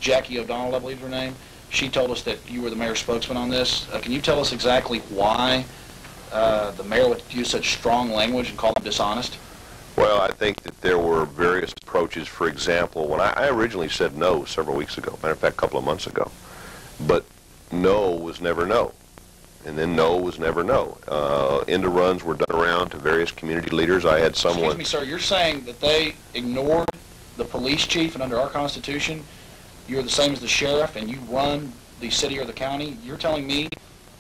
Jackie O'Donnell, I believe is her name, she told us that you were the mayor's spokesman on this. Can you tell us exactly why the mayor would use such strong language and call them dishonest? Well, I think that there were various approaches. For example, when I originally said no several weeks ago, matter of fact, a couple of months ago, but no was never no, and then no was never no. End of runs were done around to various community leaders. I had someone... Excuse me, sir, you're saying that they ignored the police chief, and under our Constitution, you're the same as the sheriff, and you run the city or the county? You're telling me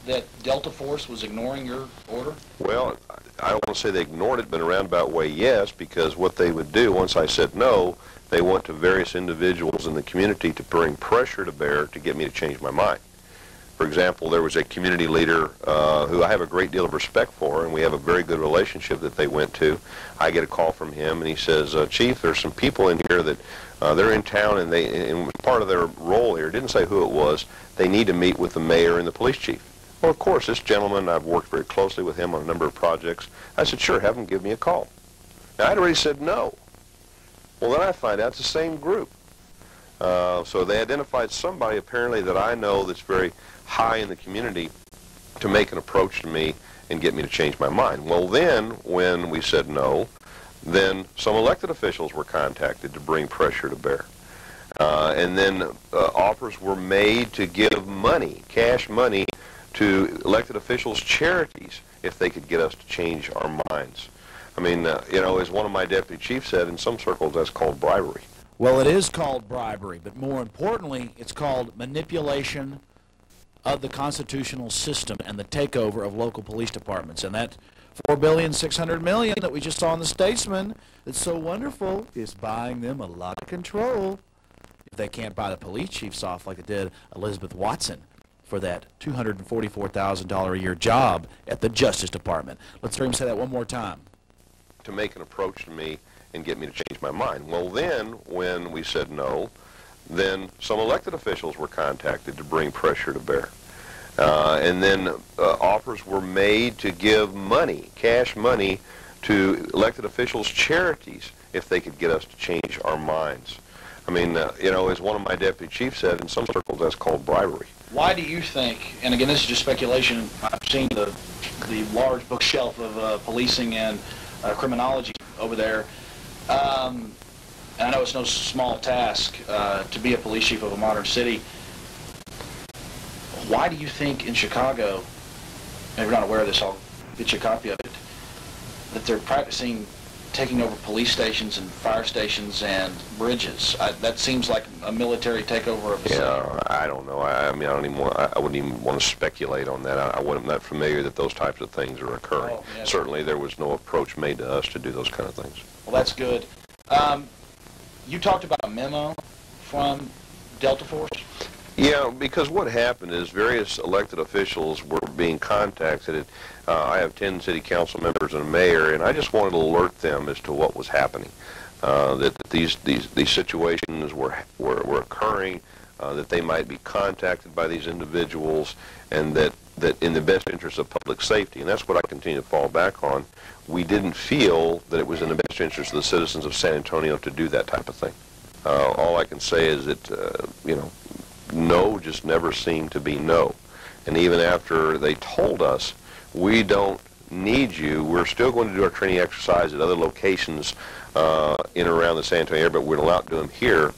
that Delta Force was ignoring your order? Well, I don't want to say they ignored it, but in a roundabout way, yes, because what they would do, once I said no, they went to various individuals in the community to bring pressure to bear to get me to change my mind. For example, there was a community leader who I have a great deal of respect for, and we have a very good relationship that they went to. I get a call from him, and he says, Chief, there's some people in here that they're in town, and part of their role here, didn't say who it was, they need to meet with the mayor and the police chief. Well, of course, this gentleman, I've worked very closely with him on a number of projects. I said, sure, have him give me a call. Now, I'd already said no. Well, then I find out it's the same group. So they identified somebody, apparently, that I know that's very high in the community to make an approach to me and get me to change my mind. Well, then, when we said no, then some elected officials were contacted to bring pressure to bear. And then offers were made to give money, cash money, to elected officials' charities if they could get us to change our minds. I mean, you know, as one of my deputy chiefs said, in some circles that's called bribery. Well, it is called bribery, but more importantly, it's called manipulation of the constitutional system and the takeover of local police departments. And that $4.6 billion that we just saw in the Statesman that's so wonderful is buying them a lot of control. If they can't buy the police chiefs off like they did Elizabeth Watson for that $244,000 a year job at the Justice Department. Let's hear him say that one more time. To make an approach to me and get me to change my mind. Well, then, when we said no, then some elected officials were contacted to bring pressure to bear. And then offers were made to give money, cash money, to elected officials' charities if they could get us to change our minds. I mean, you know, as one of my deputy chiefs said, in some circles that's called bribery. Why do you think, and again this is just speculation, I've seen the large bookshelf of policing and criminology over there, and I know it's no small task to be a police chief of a modern city. Why do you think in Chicago, and if you're not aware of this, I'll get you a copy of it, that they're practicing taking over police stations and fire stations and bridges. That seems like a military takeover of the city. Yeah, I don't know. I mean, I wouldn't even want to speculate on that. I wasn't that familiar that those types of things are occurring. Oh, yeah. Certainly, there was no approach made to us to do those kind of things. Well, that's good. You talked about a memo from Delta Force? Yeah, because what happened is various elected officials were being contacted. I have 10 city council members and a mayor, and I just wanted to alert them as to what was happening. That these situations were occurring, that they might be contacted by these individuals, and that in the best interest of public safety, and that's what I continue to fall back on, we didn't feel that it was in the best interest of the citizens of San Antonio to do that type of thing. All I can say is that, you know, no just never seemed to be no. And even after they told us, we don't need you, we're still going to do our training exercise at other locations in and around the San Antonio area, but we're allowed to do them here.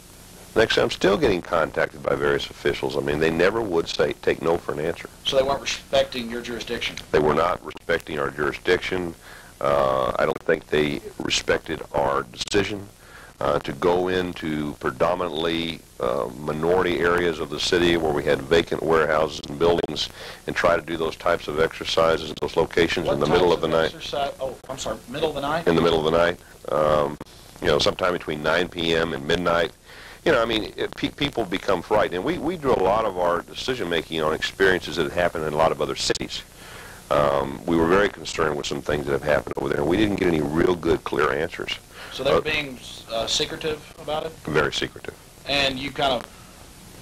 Next time, I'm still getting contacted by various officials. I mean, they never would take no for an answer. So they weren't respecting your jurisdiction? They were not respecting our jurisdiction. I don't think they respected our decision to go into predominantly minority areas of the city where we had vacant warehouses and buildings and try to do those types of exercises at those locations in the middle of the night. Oh, I'm sorry, middle of the night? In the middle of the night. You know, sometime between 9 p.m. and midnight. You know, I mean, people become frightened. And we drew a lot of our decision-making on experiences that had happened in a lot of other cities. We were very concerned with some things that have happened over there, and we didn't get any real good, clear answers. So they were being secretive about it? Very secretive. And you kind of,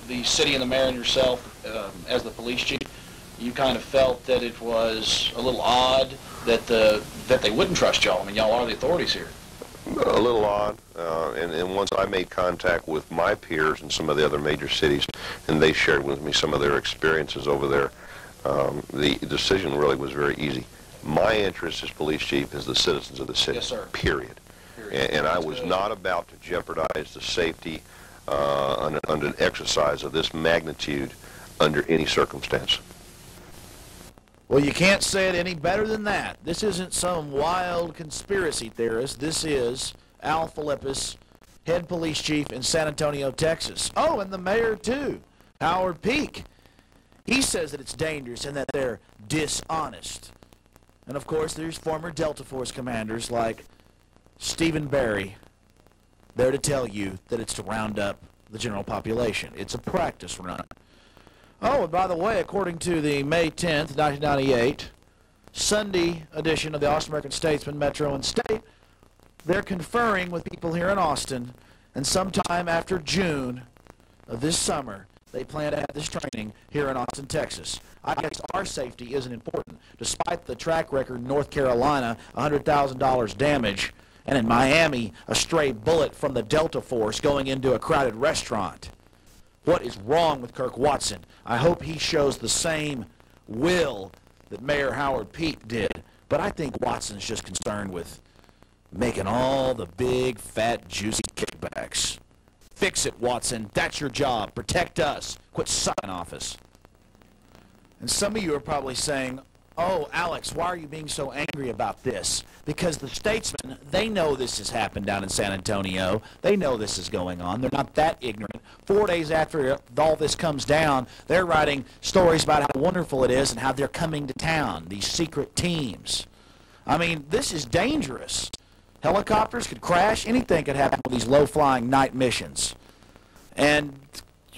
the city and the mayor and yourself, as the police chief, you kind of felt that it was a little odd that they wouldn't trust y'all. I mean, y'all are the authorities here. A little odd, and once I made contact with my peers in some of the other major cities, and they shared with me some of their experiences over there, the decision really was very easy. My interest as police chief is the citizens of the city. Yes, sir. Period. And I was not about to jeopardize the safety under an exercise of this magnitude under any circumstance. Well, you can't say it any better than that. This isn't some wild conspiracy theorist. This is Al Philippus, head police chief in San Antonio, Texas. Oh, and the mayor, too, Howard Peak. He says that it's dangerous and that they're dishonest. And, of course, there's former Delta Force commanders like Stephen Barry there to tell you that it's to round up the general population. It's a practice run. Oh, and by the way, according to the May 10th, 1998, Sunday edition of the Austin American Statesman, Metro and State, they're conferring with people here in Austin, and sometime after June of this summer, they plan to have this training here in Austin, Texas. I guess our safety isn't important. Despite the track record in North Carolina, $100,000 damage, and in Miami, a stray bullet from the Delta Force going into a crowded restaurant. What is wrong with Kirk Watson? I hope he shows the same will that Mayor Howard Peak did. But I think Watson's just concerned with making all the big, fat, juicy kickbacks. Fix it, Watson. That's your job. Protect us. Quit sucking off us. And some of you are probably saying, oh, Alex, why are you being so angry about this? Because the statesmen, they know this has happened down in San Antonio. They know this is going on. They're not that ignorant. 4 days after all this comes down, they're writing stories about how wonderful it is and how they're coming to town, these secret teams. I mean, this is dangerous. Helicopters could crash. Anything could happen with these low-flying night missions. And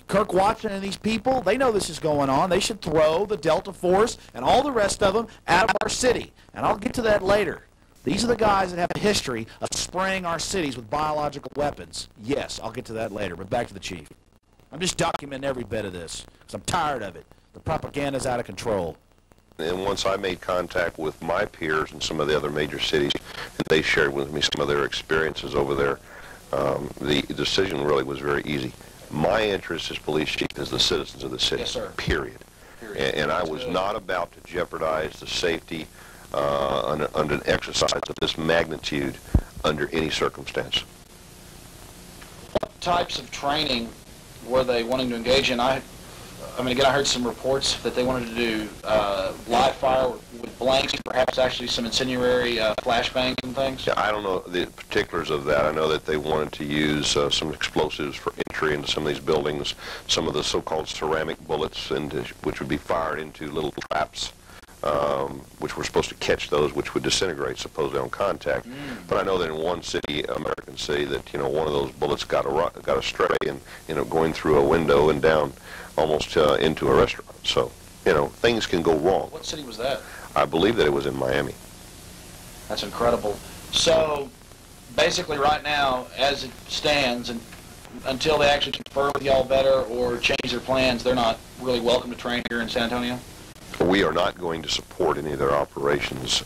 Kirk Watson and these people, they know this is going on. They should throw the Delta Force and all the rest of them out of our city. And I'll get to that later. These are the guys that have a history of spraying our cities with biological weapons. Yes, I'll get to that later, but back to the chief. I'm just documenting every bit of this because I'm tired of it. The propaganda's out of control. And once I made contact with my peers in some of the other major cities, and they shared with me some of their experiences over there, the decision really was very easy. My interest as police chief is the citizens of the city. Yes, sir. Period. And I was not about to jeopardize the safety under an exercise of this magnitude under any circumstance. What types of training were they wanting to engage in? I I mean, again, I heard some reports that they wanted to do live fire with blanks, perhaps actually some incendiary flashbangs and things. Yeah, I don't know the particulars of that. I know that they wanted to use some explosives for entry into some of these buildings, some of the so-called ceramic bullets, which would be fired into little traps, which were supposed to catch those, which would disintegrate supposedly on contact. But I know that in one city, American city, that one of those bullets got astray and going through a window and down almost into a restaurant. So things can go wrong. What city was that? I believe that it was in Miami. That's incredible. So basically, right now, as it stands, and until they actually confer with y'all better or change their plans, they're not really welcome to train here in San Antonio? We are not going to support any of their operations.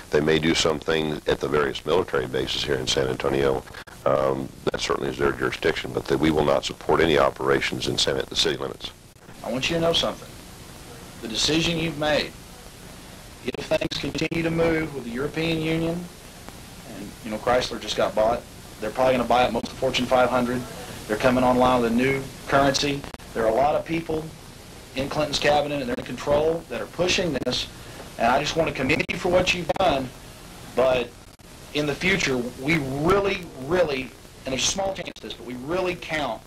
They may do some things at the various military bases here in San Antonio. That certainly is their jurisdiction, but we will not support any operations in the city limits. I want you to know something. The decision you've made, if things continue to move with the European Union, and Chrysler just got bought, they're probably going to buy up most of the Fortune 500. They're coming online with a new currency. There are a lot of people in Clinton's cabinet, and they're in control, that are pushing this, and I just want to commend you for what you've done, but in the future, we really, and there's a small chance of this, but we really count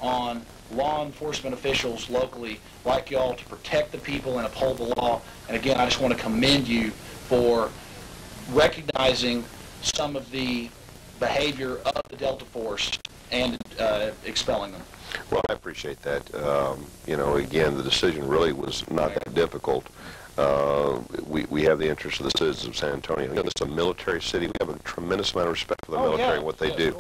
on law enforcement officials locally like y'all to protect the people and uphold the law. And again, I just want to commend you for recognizing some of the behavior of the Delta Force and expelling them. Well, I appreciate that. Again, the decision really was not that difficult. We have the interest of the citizens of San Antonio. This is a military city. We have a tremendous amount of respect for the military and what they do.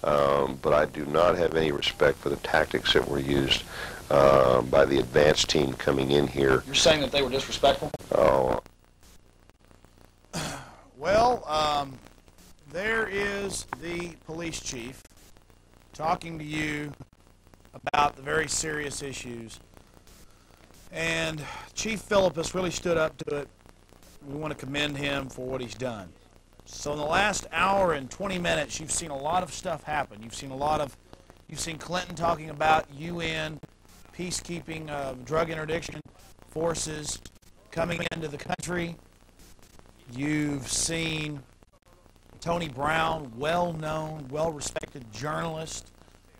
But I do not have any respect for the tactics that were used by the advance team coming in here. You're saying that they were disrespectful? Oh. Well, there is the police chief talking to you about the very serious issues. And Chief Philippus really stood up to it. We want to commend him for what he's done. So in the last hour and 20 minutes, you've seen a lot of stuff happen. You've seen Clinton talking about UN, peacekeeping, drug interdiction forces coming into the country. You've seen Tony Brown, well-known, well-respected journalist,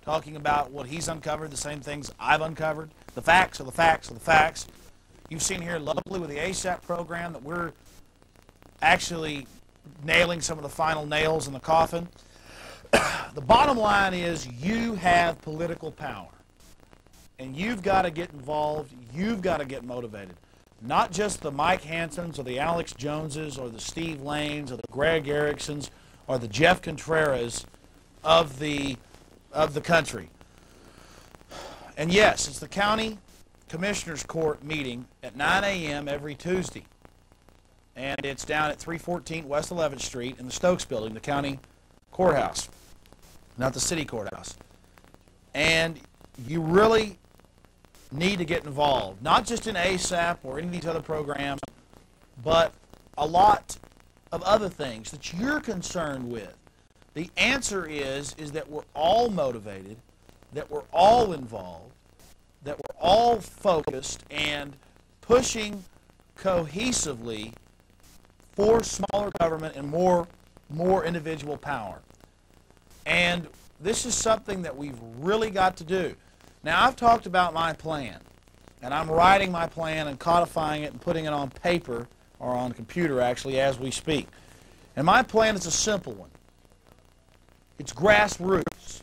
talking about what he's uncovered, the same things I've uncovered. The facts are the facts are the facts. You've seen here locally with the ASAP program that we're actually nailing some of the final nails in the coffin. The bottom line is you have political power, and you've got to get involved. You've got to get motivated. Not just the Mike Hansons or the Alex Joneses or the Steve Lanes or the Greg Ericksons or the Jeff Contreras of the country. And yes, it's the County Commissioners Court meeting at 9 a.m. every Tuesday. And it's down at 314 West 11th Street in the Stokes Building, the county courthouse, not the city courthouse. And you really need to get involved, not just in ASAP or any of these other programs, but a lot of other things that you're concerned with. The answer is that we're all motivated, that we're all involved, that we're all focused and pushing cohesively for smaller government and more individual power. And this is something that we've really got to do. Now, I've talked about my plan, and I'm writing my plan and codifying it and putting it on paper, or on computer actually, as we speak. And my plan is a simple one. It's grassroots.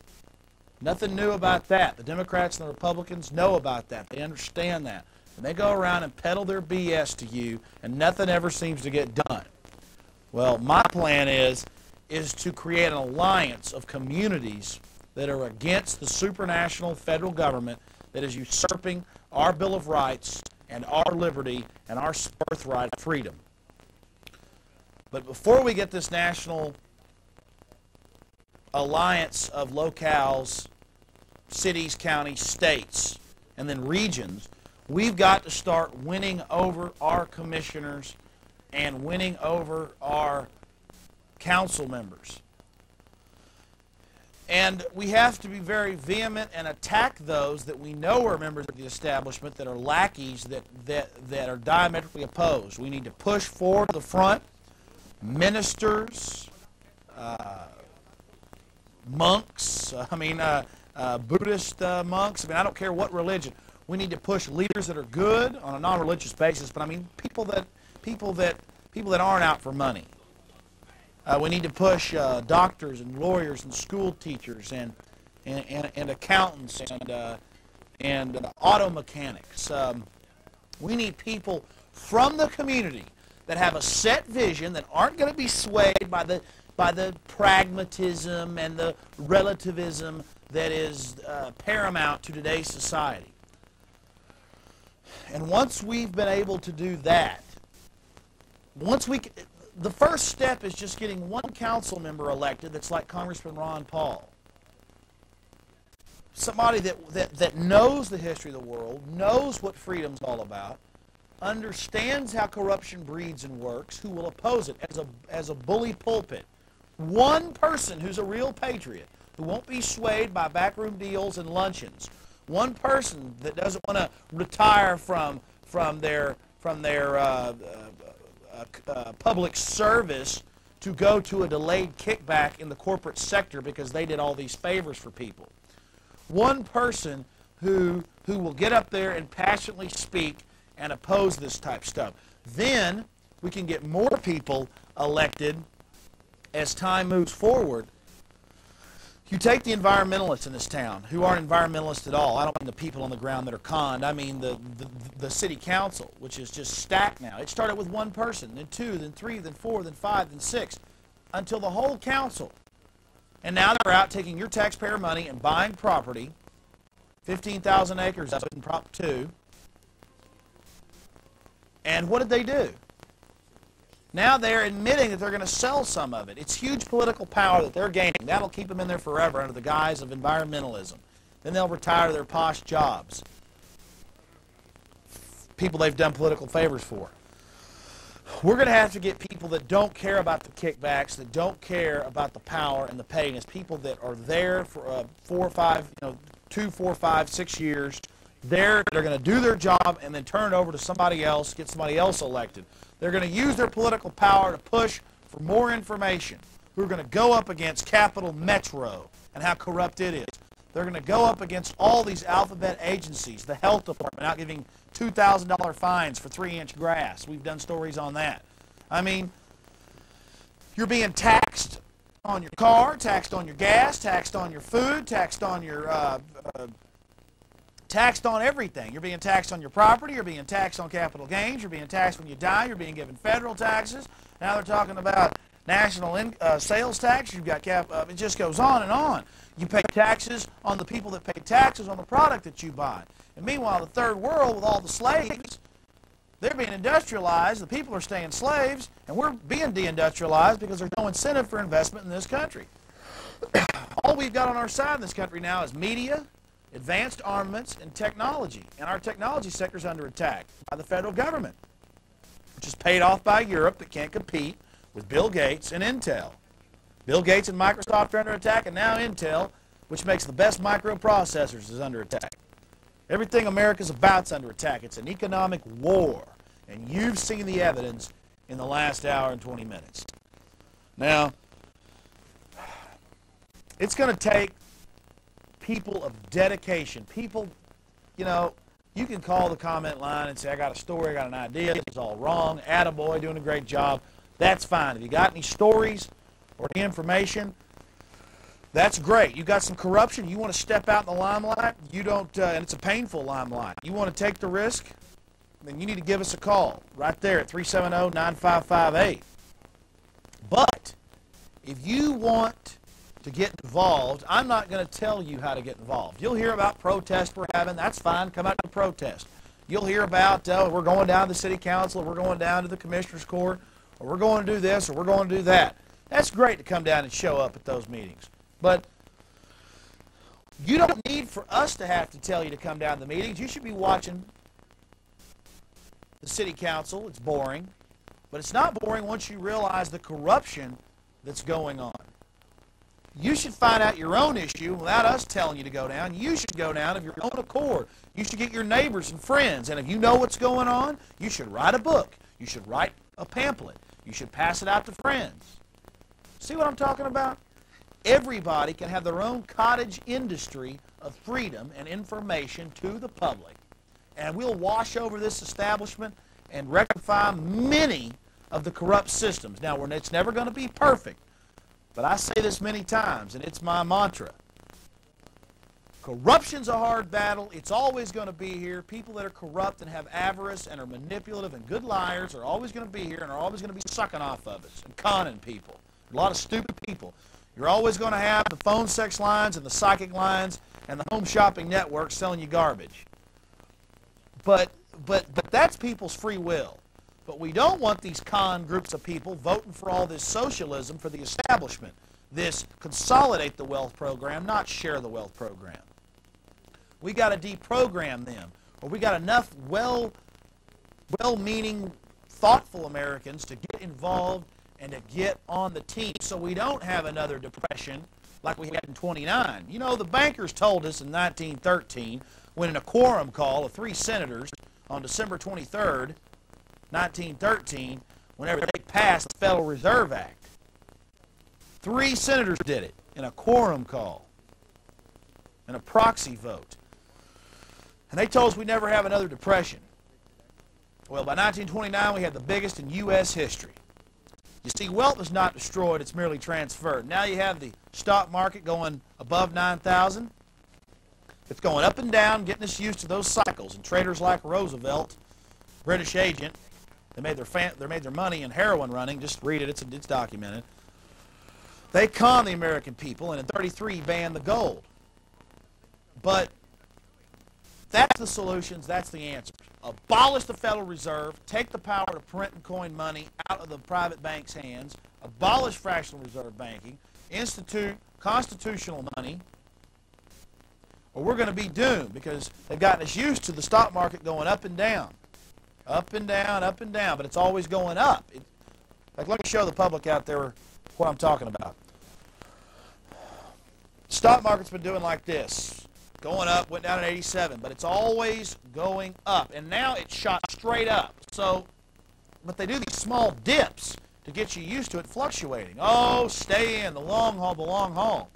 Nothing new about that. The Democrats and the Republicans know about that. They understand that. And they go around and peddle their BS to you, and nothing ever seems to get done. Well, my plan is to create an alliance of communities that are against the supranational federal government that is usurping our Bill of Rights and our liberty and our birthright of freedom. But before we get this national alliance of locales, cities, counties, states, and then regions, we've got to start winning over our commissioners and winning over our council members. And we have to be very vehement and attack those that we know are members of the establishment that are lackeys, that are diametrically opposed. We need to push forward to the front ministers, monks, Buddhist monks. I don't care what religion. We need to push leaders that are good on a non-religious basis, but people that aren't out for money. We need to push doctors and lawyers and school teachers and accountants and auto mechanics. We need people from the community that have a set vision, that aren't going to be swayed by the pragmatism and the relativism that is paramount to today's society. And once we've been able to do that, the first step is just getting one council member elected that's like Congressman Ron Paul. Somebody that knows the history of the world, knows what freedom's all about, understands how corruption breeds and works, who will oppose it as a bully pulpit. One person who's a real patriot, who won't be swayed by backroom deals and luncheons. One person that doesn't want to retire from their public service to go to a delayed kickback in the corporate sector because they did all these favors for people. One person who will get up there and passionately speak and oppose this type of stuff. Then we can get more people elected as time moves forward. You take the environmentalists in this town who aren't environmentalists at all. I don't mean the people on the ground that are conned. I mean the city council, which is just stacked now. It started with one person, then two, then three, then four, then five, then six, until the whole council. And now they're out taking your taxpayer money and buying property, 15,000 acres of it in Prop 2. And what did they do? Now they're admitting that they're going to sell some of it. It's huge political power that they're gaining. That'll keep them in there forever under the guise of environmentalism. Then they'll retire to their posh jobs. People they've done political favors for. We're going to have to get people that don't care about the kickbacks, that don't care about the power and the pay. It's people that are there for 2, 4, 5, 6 years. They're going to do their job and then turn it over to somebody else, get somebody else elected. They're going to use their political power to push for more information. Who are going to go up against Capital Metro and how corrupt it is. They're going to go up against all these alphabet agencies, the health department out giving $2,000 fines for 3-inch grass. We've done stories on that. I mean, you're being taxed on your car, taxed on your gas, taxed on your food, taxed on your taxed on everything. You're being taxed on your property. You're being taxed on capital gains. You're being taxed when you die. You're being given federal taxes. Now they're talking about national sales tax. You've got it just goes on and on. You pay taxes on the people that pay taxes on the product that you buy. And meanwhile, the third world with all the slaves, they're being industrialized. The people are staying slaves, and we're being deindustrialized because there's no incentive for investment in this country. All we've got on our side in this country now is media, advanced armaments, and technology. And our technology sector is under attack by the federal government, which is paid off by Europe that can't compete with Bill Gates and Intel. Bill Gates and Microsoft are under attack, and now Intel, which makes the best microprocessors, is under attack. Everything America's about is under attack. It's an economic war, and you've seen the evidence in the last hour and 20 minutes. Now, it's going to take people of dedication. People, you know, you can call the comment line and say, I got a story, I got an idea, it's all wrong, attaboy, doing a great job. That's fine. If you got any stories or any information, that's great. You got some corruption, you want to step out in the limelight, you don't, and it's a painful limelight. You want to take the risk, then you need to give us a call right there at 370-9558. But if you want to get involved, I'm not going to tell you how to get involved. You'll hear about protests we're having. That's fine. Come out to protest. You'll hear about we're going down to the city council, or we're going down to the commissioner's court, or we're going to do this, or we're going to do that. That's great to come down and show up at those meetings. But you don't need for us to have to tell you to come down to the meetings. You should be watching the city council. It's boring. But it's not boring once you realize the corruption that's going on. You should find out your own issue without us telling you to go down. You should go down of your own accord. You should get your neighbors and friends, and if you know what's going on, you should write a book. You should write a pamphlet. You should pass it out to friends. See what I'm talking about? Everybody can have their own cottage industry of freedom and information to the public. And we'll wash over this establishment and rectify many of the corrupt systems. Now, it's never going to be perfect, but I say this many times, and it's my mantra. Corruption's a hard battle. It's always going to be here. People that are corrupt and have avarice and are manipulative and good liars are always going to be here and are always going to be sucking off of us and conning people. A lot of stupid people. You're always going to have the phone sex lines and the psychic lines and the home shopping networks selling you garbage. But that's people's free will. But we don't want these con groups of people voting for all this socialism for the establishment. This consolidate the wealth program, not share the wealth program. We got to deprogram them. Or we got enough well-meaning, thoughtful Americans to get involved and to get on the team so we don't have another depression like we had in '29. You know, the bankers told us in 1913 when in a quorum call of 3 senators on December 23rd, 1913, whenever they passed the Federal Reserve Act. 3 senators did it in a quorum call, in a proxy vote. And they told us we'd never have another depression. Well, by 1929, we had the biggest in U.S. history. You see, wealth is not destroyed, it's merely transferred. Now you have the stock market going above 9,000. It's going up and down, getting us used to those cycles. And traders like Roosevelt, British agent, they made their money in heroin running. Just read it, it's documented. They conned the American people, and in '33 banned the gold. But that's the solutions, that's the answer. Abolish the Federal Reserve, take the power to print and coin money out of the private banks' hands, abolish fractional reserve banking, institute constitutional money, or we're going to be doomed because they've gotten us used to the stock market going up and down. Up and down, up and down, but it's always going up. Like, let me show the public out there what I'm talking about. The stock market's been doing like this. Going up, went down in '87, but it's always going up. And now it's shot straight up. So, but they do these small dips to get you used to it fluctuating. Oh, stay in, the long haul, the long haul.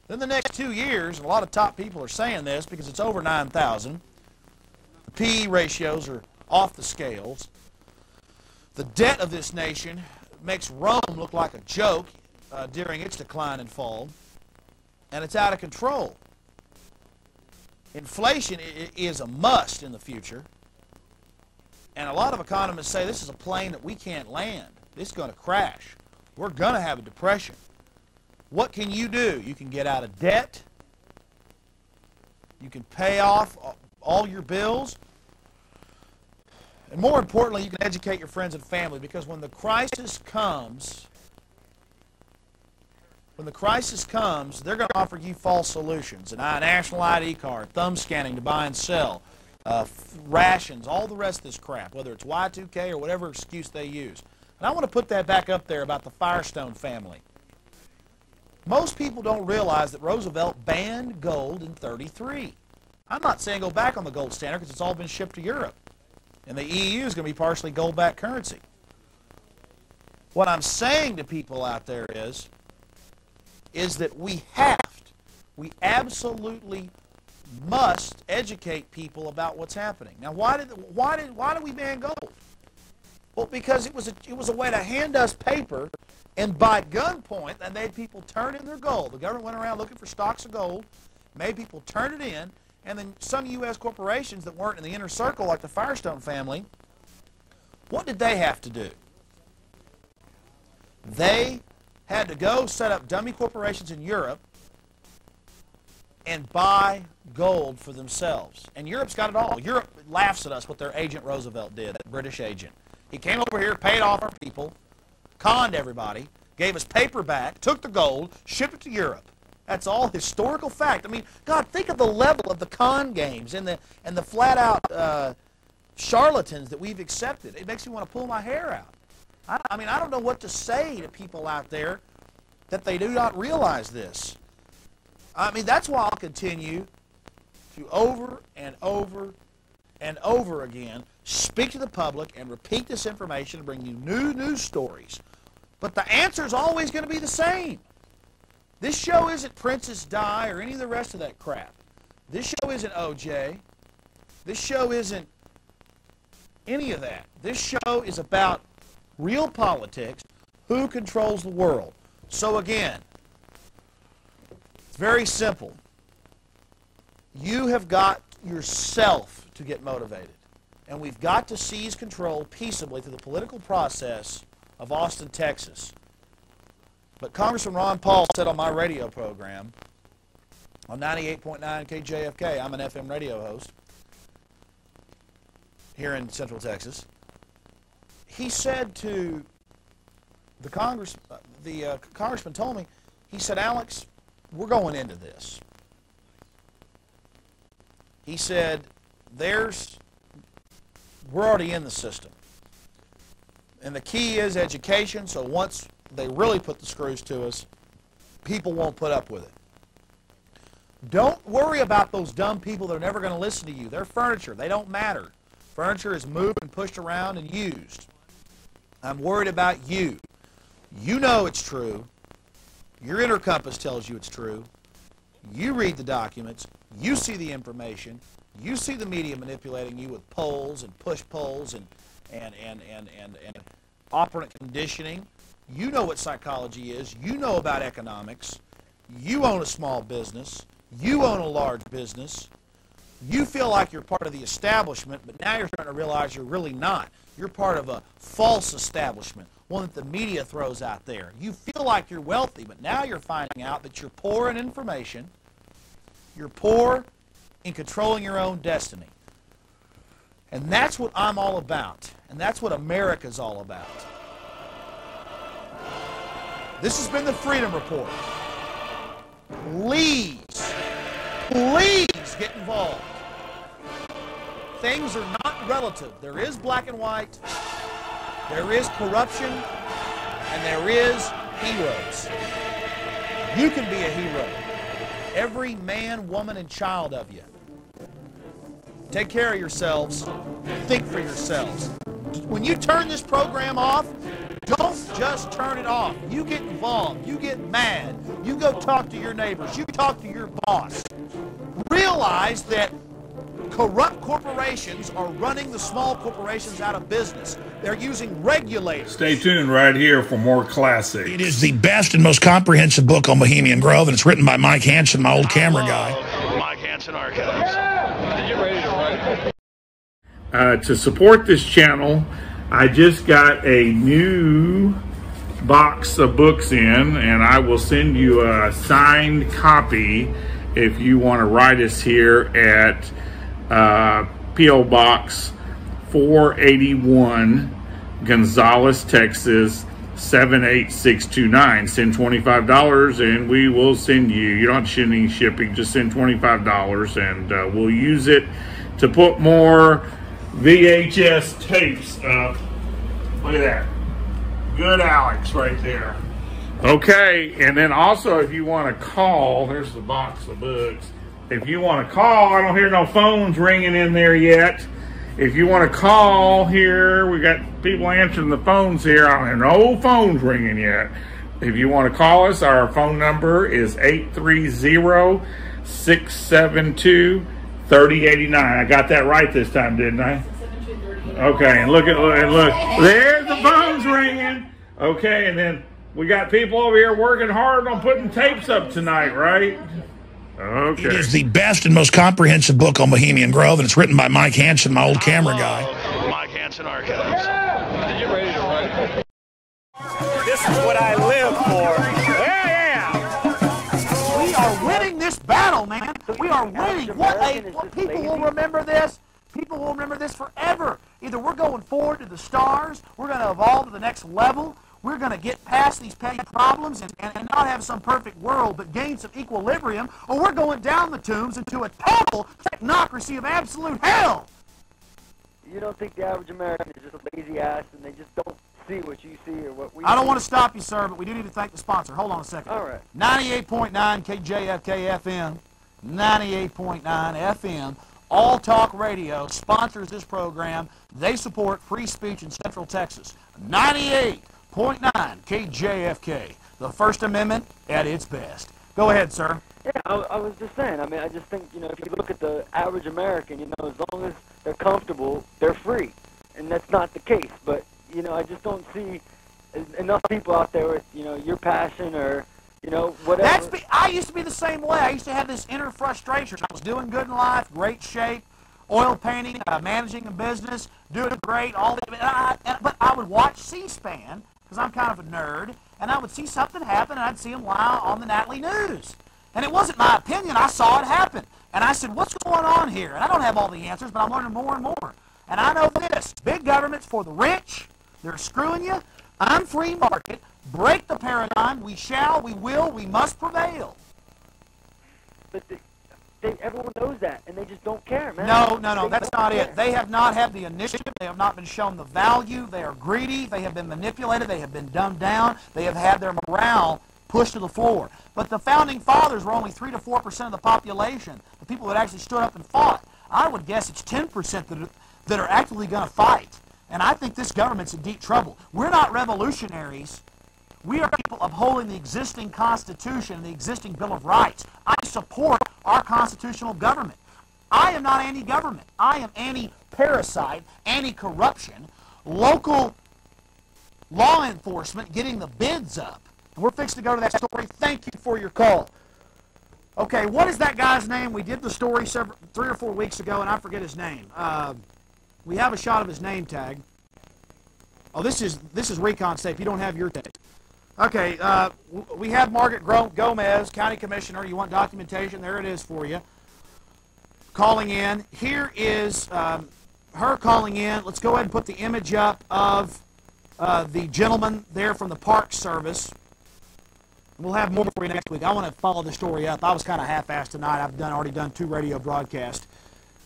Then the next 2 years, and a lot of top people are saying this because it's over 9,000, the P/E ratios are off the scales. The debt of this nation makes Rome look like a joke during its decline and fall, and it's out of control. Inflation is a must in the future, and a lot of economists say this is a plane that we can't land. This is going to crash. We're going to have a depression. What can you do? You can get out of debt. You can pay off all your bills. And more importantly, you can educate your friends and family, because when the crisis comes, they're going to offer you false solutions. A national ID card, thumb scanning to buy and sell, rations, all the rest of this crap, whether it's Y2K or whatever excuse they use. And I want to put that back up there about the Firestone family. Most people don't realize that Roosevelt banned gold in '33. I'm not saying go back on the gold standard because it's all been shipped to Europe. And the EU is going to be partially gold-backed currency. What I'm saying to people out there is that we absolutely must educate people about what's happening. Now, why did we ban gold? Well, because it was a way to hand us paper, and by gunpoint, and made people turn in their gold. The government went around looking for stocks of gold, made people turn it in, and then some U.S. corporations that weren't in the inner circle, like the Firestone family, what did they have to do? They had to go set up dummy corporations in Europe and buy gold for themselves. And Europe's got it all. Europe laughs at us what their agent Roosevelt did, that British agent. He came over here, paid off our people, conned everybody, gave us paper back, took the gold, shipped it to Europe. That's all historical fact. I mean, God, think of the level of the con games and the flat-out charlatans that we've accepted. It makes me want to pull my hair out. I mean, I don't know what to say to people out there that they do not realize this. I mean, that's why I'll continue to over and over and over again speak to the public and repeat this information and bring you new news stories. But the answer is always going to be the same. This show isn't Princess Di or any of the rest of that crap. This show isn't OJ. This show isn't any of that. This show is about real politics, who controls the world. So again, it's very simple. You have got yourself to get motivated. And we've got to seize control peaceably through the political process of Austin, Texas. But Congressman Ron Paul said on my radio program, on 98.9 KJFK, I'm an FM radio host here in Central Texas. He said to the congressman told me, he said, Alex, we're going into this. He said, we're already in the system. And the key is education, so once they really put the screws to us, people won't put up with it. Don't worry about those dumb people that are never going to listen to you. They're furniture. They don't matter. Furniture is moved and pushed around and used. I'm worried about you. You know it's true. Your inner compass tells you it's true. You read the documents. You see the information. You see the media manipulating you with polls and push polls and operant conditioning. You know what psychology is. You know about economics. You own a small business. You own a large business. You feel like you're part of the establishment, but now you're starting to realize you're really not. You're part of a false establishment, one that the media throws out there. You feel like you're wealthy, but now you're finding out that you're poor in information. You're poor in controlling your own destiny. And that's what I'm all about. And that's what America's all about. This has been the Freedom Report. Please get involved. Things are not relative. There is black and white. There is corruption. And there is heroes. You can be a hero. Every man, woman, and child of you. Take care of yourselves. Think for yourselves. When you turn this program off, don't just turn it off. You get involved. You get mad. You go talk to your neighbors. You talk to your boss. Realize that corrupt corporations are running the small corporations out of business. They're using regulators. Stay tuned right here for more classics. It is the best and most comprehensive book on Bohemian Grove, and it's written by Mike Hanson, my old camera guy. Mike Hanson Archives. To support this channel, I just got a new box of books in, and I will send you a signed copy if you want to write us here at P.O. Box 481, Gonzales, Texas 78629. Send $25 and we will send you don't have to send any shipping, just send $25 and we'll use it to put more VHS tapes up. Look at that. Good Alex right there. Okay, and then also if you want to call, there's the box of books. If you want to call, I don't hear no phones ringing in there yet. If you want to call here, we got people answering the phones here. I don't hear no phones ringing yet. If you want to call us, our phone number is 830-672-3089. I got that right this time, didn't I? Okay, and look, there's the phones ringing. Okay, and then we got people over here working hard on putting tapes up tonight, right? Okay. It is the best and most comprehensive book on Bohemian Grove, and it's written by Mike Hanson, my old camera guy. Mike Hanson Archives. This is what I live for. Yeah. We are winning this battle, man. We are winning. People will remember this. People will remember this forever. Either we're going forward to the stars, we're going to evolve to the next level, we're going to get past these petty problems and not have some perfect world, but gain some equilibrium, or we're going down the tubes into a total technocracy of absolute hell. You don't think the average American is just a lazy ass and they just don't see what you see or what we I don't see. want to stop you, sir, but we do need to thank the sponsor. Hold on a second. All right. 98.9 KJFK FM, 98.9 FM, All Talk Radio sponsors this program. They support free speech in Central Texas. 98.9 KJFK, the First Amendment at its best. Go ahead, sir. Yeah, I was just saying. I mean, I just think, you know, if you look at the average American, you know, as long as they're comfortable, they're free. And that's not the case. But, you know, I just don't see enough people out there with, you know, your passion or, you know, whatever. I used to be the same way. I used to have this inner frustration. I was doing good in life, great shape, oil painting, managing a business, doing great, all that. But I would watch C-SPAN, because I'm kind of a nerd, and I would see something happen, and I'd see them lie on the nightly news. And it wasn't my opinion. I saw it happen. And I said, what's going on here? And I don't have all the answers, but I'm learning more and more. And I know this. Big government's for the rich. They're screwing you. I'm free market. Break the paradigm. We shall, we will, we must prevail. But everyone knows that, and they just don't care, man. No, that's not it. They have not had the initiative. They have not been shown the value. They are greedy. They have been manipulated. They have been dumbed down. They have had their morale pushed to the floor. But the Founding Fathers were only 3 to 4% of the population, the people that actually stood up and fought. I would guess it's 10% that are actively going to fight. And I think this government's in deep trouble. We're not revolutionaries. We are people upholding the existing Constitution and the existing Bill of Rights. I support our constitutional government. I am not anti-government. I am anti-parasite, anti-corruption, local law enforcement getting the bids up. And we're fixing to go to that story. Thank you for your call. Okay, what is that guy's name? We did the story 3 or 4 weeks ago, and I forget his name. We have a shot of his name tag. Oh, this is Recon's tape. You don't have your tape. Okay, we have Margaret Gomez, County Commissioner. You want documentation? There it is for you. Calling in. Here is her calling in. Let's go ahead and put the image up of the gentleman there from the Park Service. We'll have more for you next week. I want to follow the story up. I was kind of half-assed tonight. I've already done 2 radio broadcasts,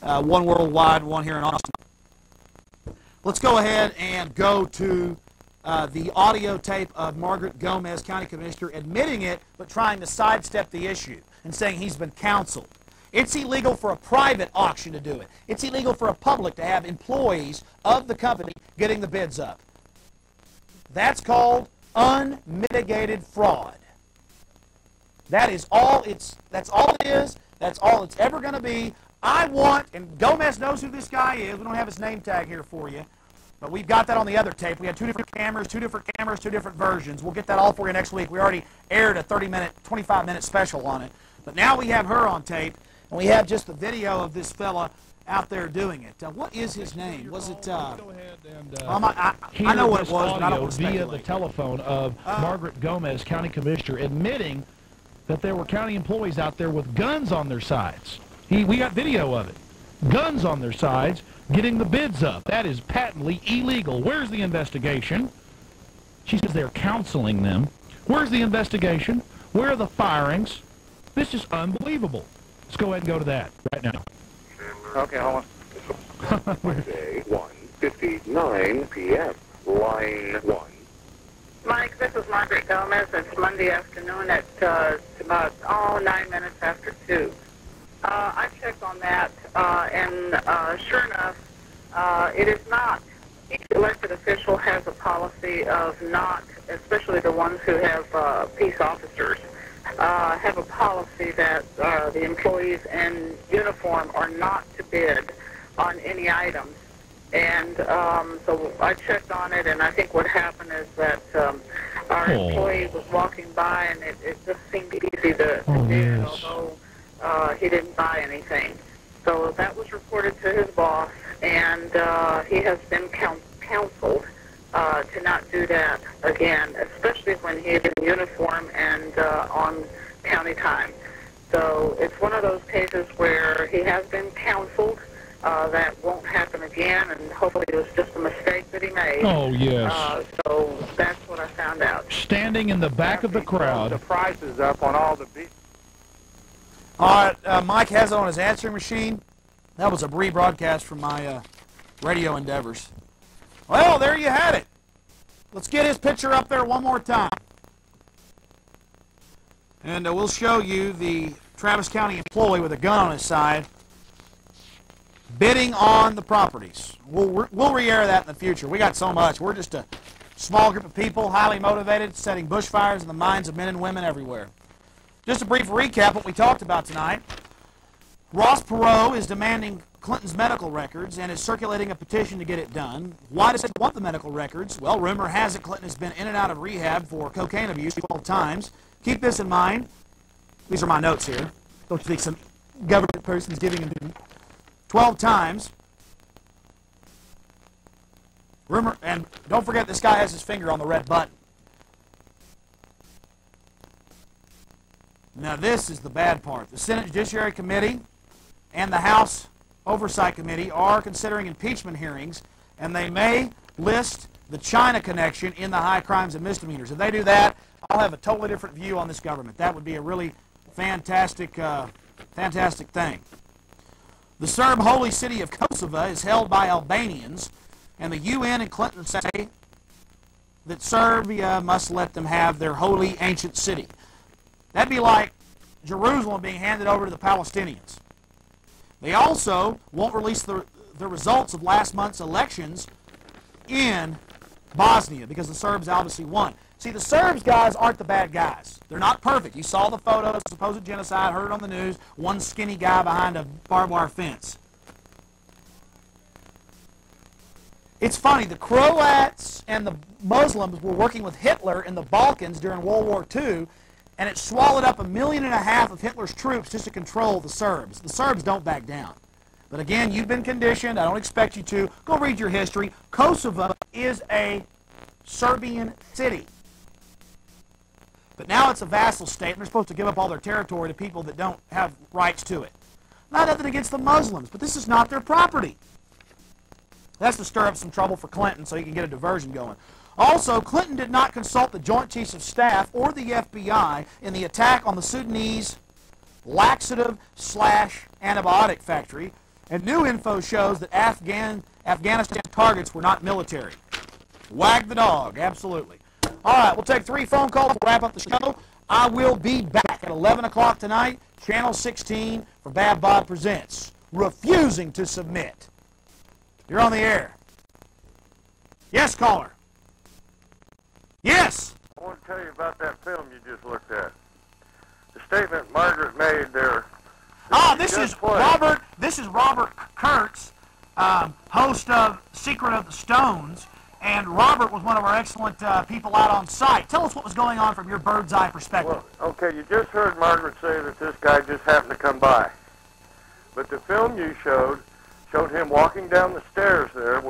one worldwide, one here in Austin. Let's go ahead and go to the audio tape of Margaret Gomez, County Commissioner, admitting it, but trying to sidestep the issue and saying he's been counseled. It's illegal for a private auction to do it. It's illegal for a public to have employees of the company getting the bids up. That's called unmitigated fraud. That is all that's all it is. That's all it's ever going to be. I want, and Gomez knows who this guy is. We don't have his name tag here for you. But we've got that on the other tape. We had 2 different cameras, 2 different versions. We'll get that all for you next week. We already aired a 25-minute special on it. But now we have her on tape, and we have just the video of this fella out there doing it. What is his name? Was it... I know what it was, but I don't want to speculate. Via the telephone of Margaret Gomez, County Commissioner, admitting that there were county employees out there with guns on their sides. We got video of it. Guns on their sides, getting the bids up. That is patently illegal. Where's the investigation? She says they're counseling them. Where's the investigation? Where are the firings? This is unbelievable. Let's go ahead and go to that right now. Okay, hold on. Wednesday, 1:59 p.m. Line 1. Mike, this is Margaret Gomez. It's Monday afternoon at about 9 minutes after 2. I checked on that, and sure enough, it is not. Each elected official has a policy of not, especially the ones who have peace officers, have a policy that the employees in uniform are not to bid on any items. And so I checked on it, and I think what happened is that our employee was walking by, and it just seemed easy to do it, although he didn't buy anything. So that was reported to his boss, and he has been counseled to not do that again, especially when he is in uniform and on county time. So it's one of those cases where he has been counseled. That won't happen again, and hopefully it was just a mistake that he made. Oh, yes. So that's what I found out. Standing in the back of the crowd. The prices up on all the beef. All right, Mike has it on his answering machine. That was a rebroadcast from my radio endeavors. Well, there you had it. Let's get his picture up there one more time. And we'll show you the Travis County employee with a gun on his side bidding on the properties. We'll re-air that in the future. We got so much. We're just a small group of people, highly motivated, setting bushfires in the minds of men and women everywhere. Just a brief recap of what we talked about tonight. Ross Perot is demanding Clinton's medical records and is circulating a petition to get it done. Why does he want the medical records? Well, rumor has it Clinton has been in and out of rehab for cocaine abuse 12 times. Keep this in mind. These are my notes here. Don't you think some government person's giving him 12 times. Rumor, and don't forget this guy has his finger on the red button. Now this is the bad part. The Senate Judiciary Committee and the House Oversight Committee are considering impeachment hearings, and they may list the China connection in the high crimes and misdemeanors. If they do that, I'll have a totally different view on this government. That would be a really fantastic, fantastic thing. The Serb holy city of Kosovo is held by Albanians, and the UN and Clinton say that Serbia must let them have their holy ancient city. That'd be like Jerusalem being handed over to the Palestinians. They also won't release the results of last month's elections in Bosnia because the Serbs obviously won. See, the Serbs, guys, aren't the bad guys. They're not perfect. You saw the photos of supposed genocide, heard it on the news, one skinny guy behind a barbed wire fence. It's funny, the Croats and the Muslims were working with Hitler in the Balkans during World War II, and it swallowed up 1.5 million of Hitler's troops just to control the Serbs. The Serbs don't back down. But again, you've been conditioned. I don't expect you to. Go read your history. Kosovo is a Serbian city. But now it's a vassal state, and they're supposed to give up all their territory to people that don't have rights to it. Not nothing against the Muslims, but this is not their property. That's to stir up some trouble for Clinton so he can get a diversion going. Also, Clinton did not consult the Joint Chiefs of Staff or the FBI in the attack on the Sudanese laxative/antibiotic factory, and new info shows that Afghanistan targets were not military. Wag the dog, absolutely. All right, we'll take 3 phone calls. We'll wrap up the show. I will be back at 11 o'clock tonight, Channel 16 for Bad Bob Presents. Refusing to submit. You're on the air. Yes, caller. Yes. I want to tell you about that film you just looked at. The statement Margaret made there. This is Robert. This is Robert Kurtz, host of Secret of the Stones. And Robert was one of our excellent people out on site. Tell us what was going on from your bird's eye perspective. Well, okay, you just heard Margaret say that this guy just happened to come by. But the film you showed him walking down the stairs there. No.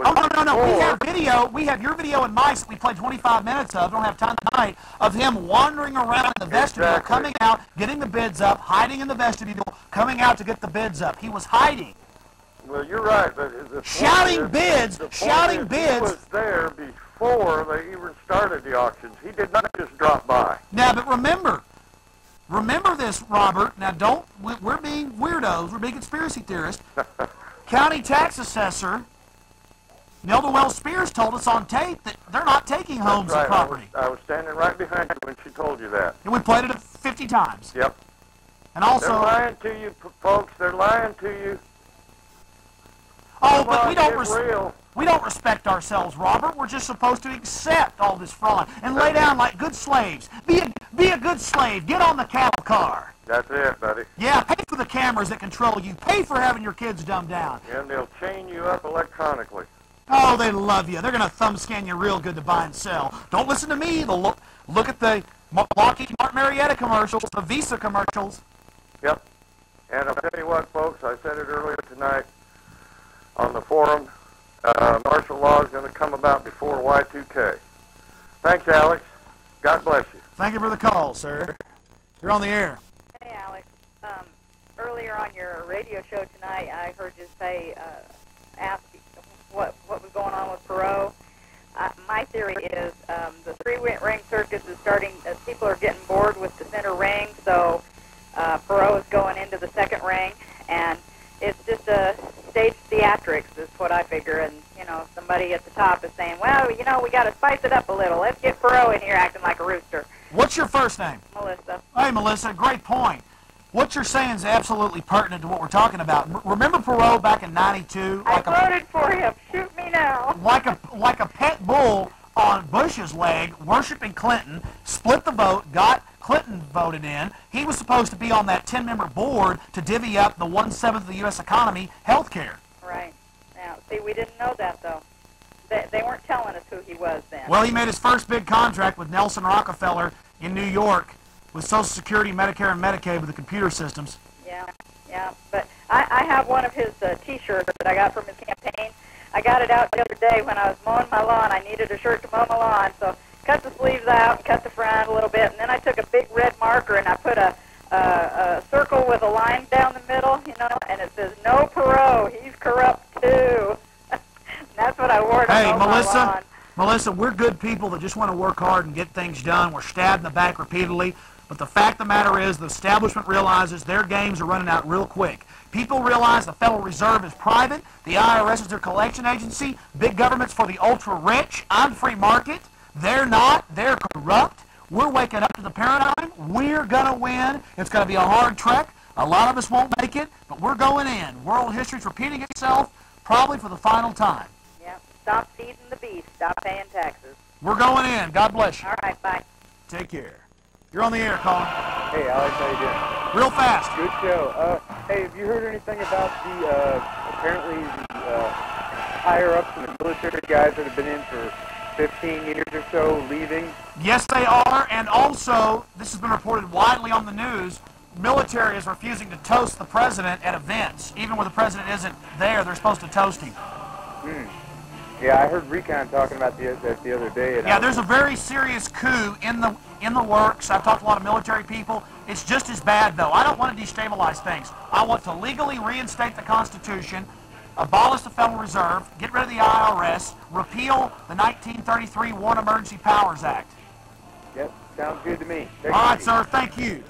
We have video. We have your video and mine that we played 25 minutes of. Don't have time tonight of him wandering around in the vestibule, exactly. Coming out, getting the bids up, hiding in the vestibule, coming out to get the bids up. He was hiding. Well, you're right, but shouting bids. He was there before they even started the auctions. He did not just drop by. Now, but remember this, Robert. Now, we're being weirdos. We're being conspiracy theorists. County tax assessor Nelda Wells Spears told us on tape that they're not taking homes and property. I was standing right behind you when she told you that. And we played it 50 times. Yep. And also, they're lying to you, folks. They're lying to you. Oh, but we don't respect ourselves, Robert. We're just supposed to accept all this fraud and lay down like good slaves. Be a good slave. Get on the cattle car. That's it, buddy. Yeah, pay for the cameras that control you. Pay for having your kids dumbed down. And they'll chain you up electronically. Oh, they love you. They're going to thumb scan you real good to buy and sell. Don't listen to me. They'll look at the Lockheed Martin Marietta commercials, the Visa commercials. Yep. And I'll tell you what, folks, I said it earlier tonight on the forum, martial law is going to come about before Y2K. Thanks, Alex. God bless you. Thank you for the call, sir. You're on the air. Hey, Alex. Earlier on your radio show tonight, I heard you say, ask what was going on with Perot. My theory is the three-ring circus is starting, people are getting bored with the center ring, so Perot is going into the second ring, and it's just a stage theatrics is what I figure, and, you know, somebody at the top is saying, well, you know, we got to spice it up a little. Let's get Perot in here acting like a rooster. What's your first name? Melissa. Hey, Melissa, great point. What you're saying is absolutely pertinent to what we're talking about. Remember Perot back in '92? I voted for him. Shoot me now. Like a pet bull on Bush's leg, worshiping Clinton, split the vote, got Clinton voted in. He was supposed to be on that 10-member board to divvy up the 1/7 of the U.S. economy, health care. Right. Now, see, we didn't know that, though. They weren't telling us who he was then. Well, he made his first big contract with Nelson Rockefeller in New York with Social Security, Medicare, and Medicaid with the computer systems. Yeah, yeah. But I have one of his T-shirts that I got from his campaign. I got it out the other day when I was mowing my lawn. I needed a shirt to mow my lawn, so cut the sleeves out and cut the front a little bit, and then I took a big red marker and I put a circle with a line down the middle, you know, and it says, no Perot, he's corrupt too. That's what I wore to mow my lawn. Melissa, we're good people that just want to work hard and get things done. We're stabbed in the back repeatedly. But the fact of the matter is the establishment realizes their games are running out real quick. People realize the Federal Reserve is private. The IRS is their collection agency. Big government's for the ultra-rich. I'm free market. They're not. They're corrupt. We're waking up to the paradigm. We're going to win. It's going to be a hard trek. A lot of us won't make it, but we're going in. World history's repeating itself, probably for the final time. Yep. Stop feeding the beast. Stop paying taxes. We're going in. God bless you. All right, bye. Take care. You're on the air, Colin. Hey, Alex, how you doing? Real fast. Good show. Hey, have you heard anything about the, apparently the higher-ups and the military guys that have been in for 15 years or so leaving? Yes, they are, and also, this has been reported widely on the news, military is refusing to toast the president at events. Even when the president isn't there, they're supposed to toast him. Yeah, I heard Recon talking about that the other day. Yeah, there's a very serious coup in the works. I've talked to a lot of military people. It's just as bad, though. I don't want to destabilize things. I want to legally reinstate the Constitution, abolish the Federal Reserve, get rid of the IRS, repeal the 1933 War and Emergency Powers Act. Yep, sounds good to me. All right, sir, thank you.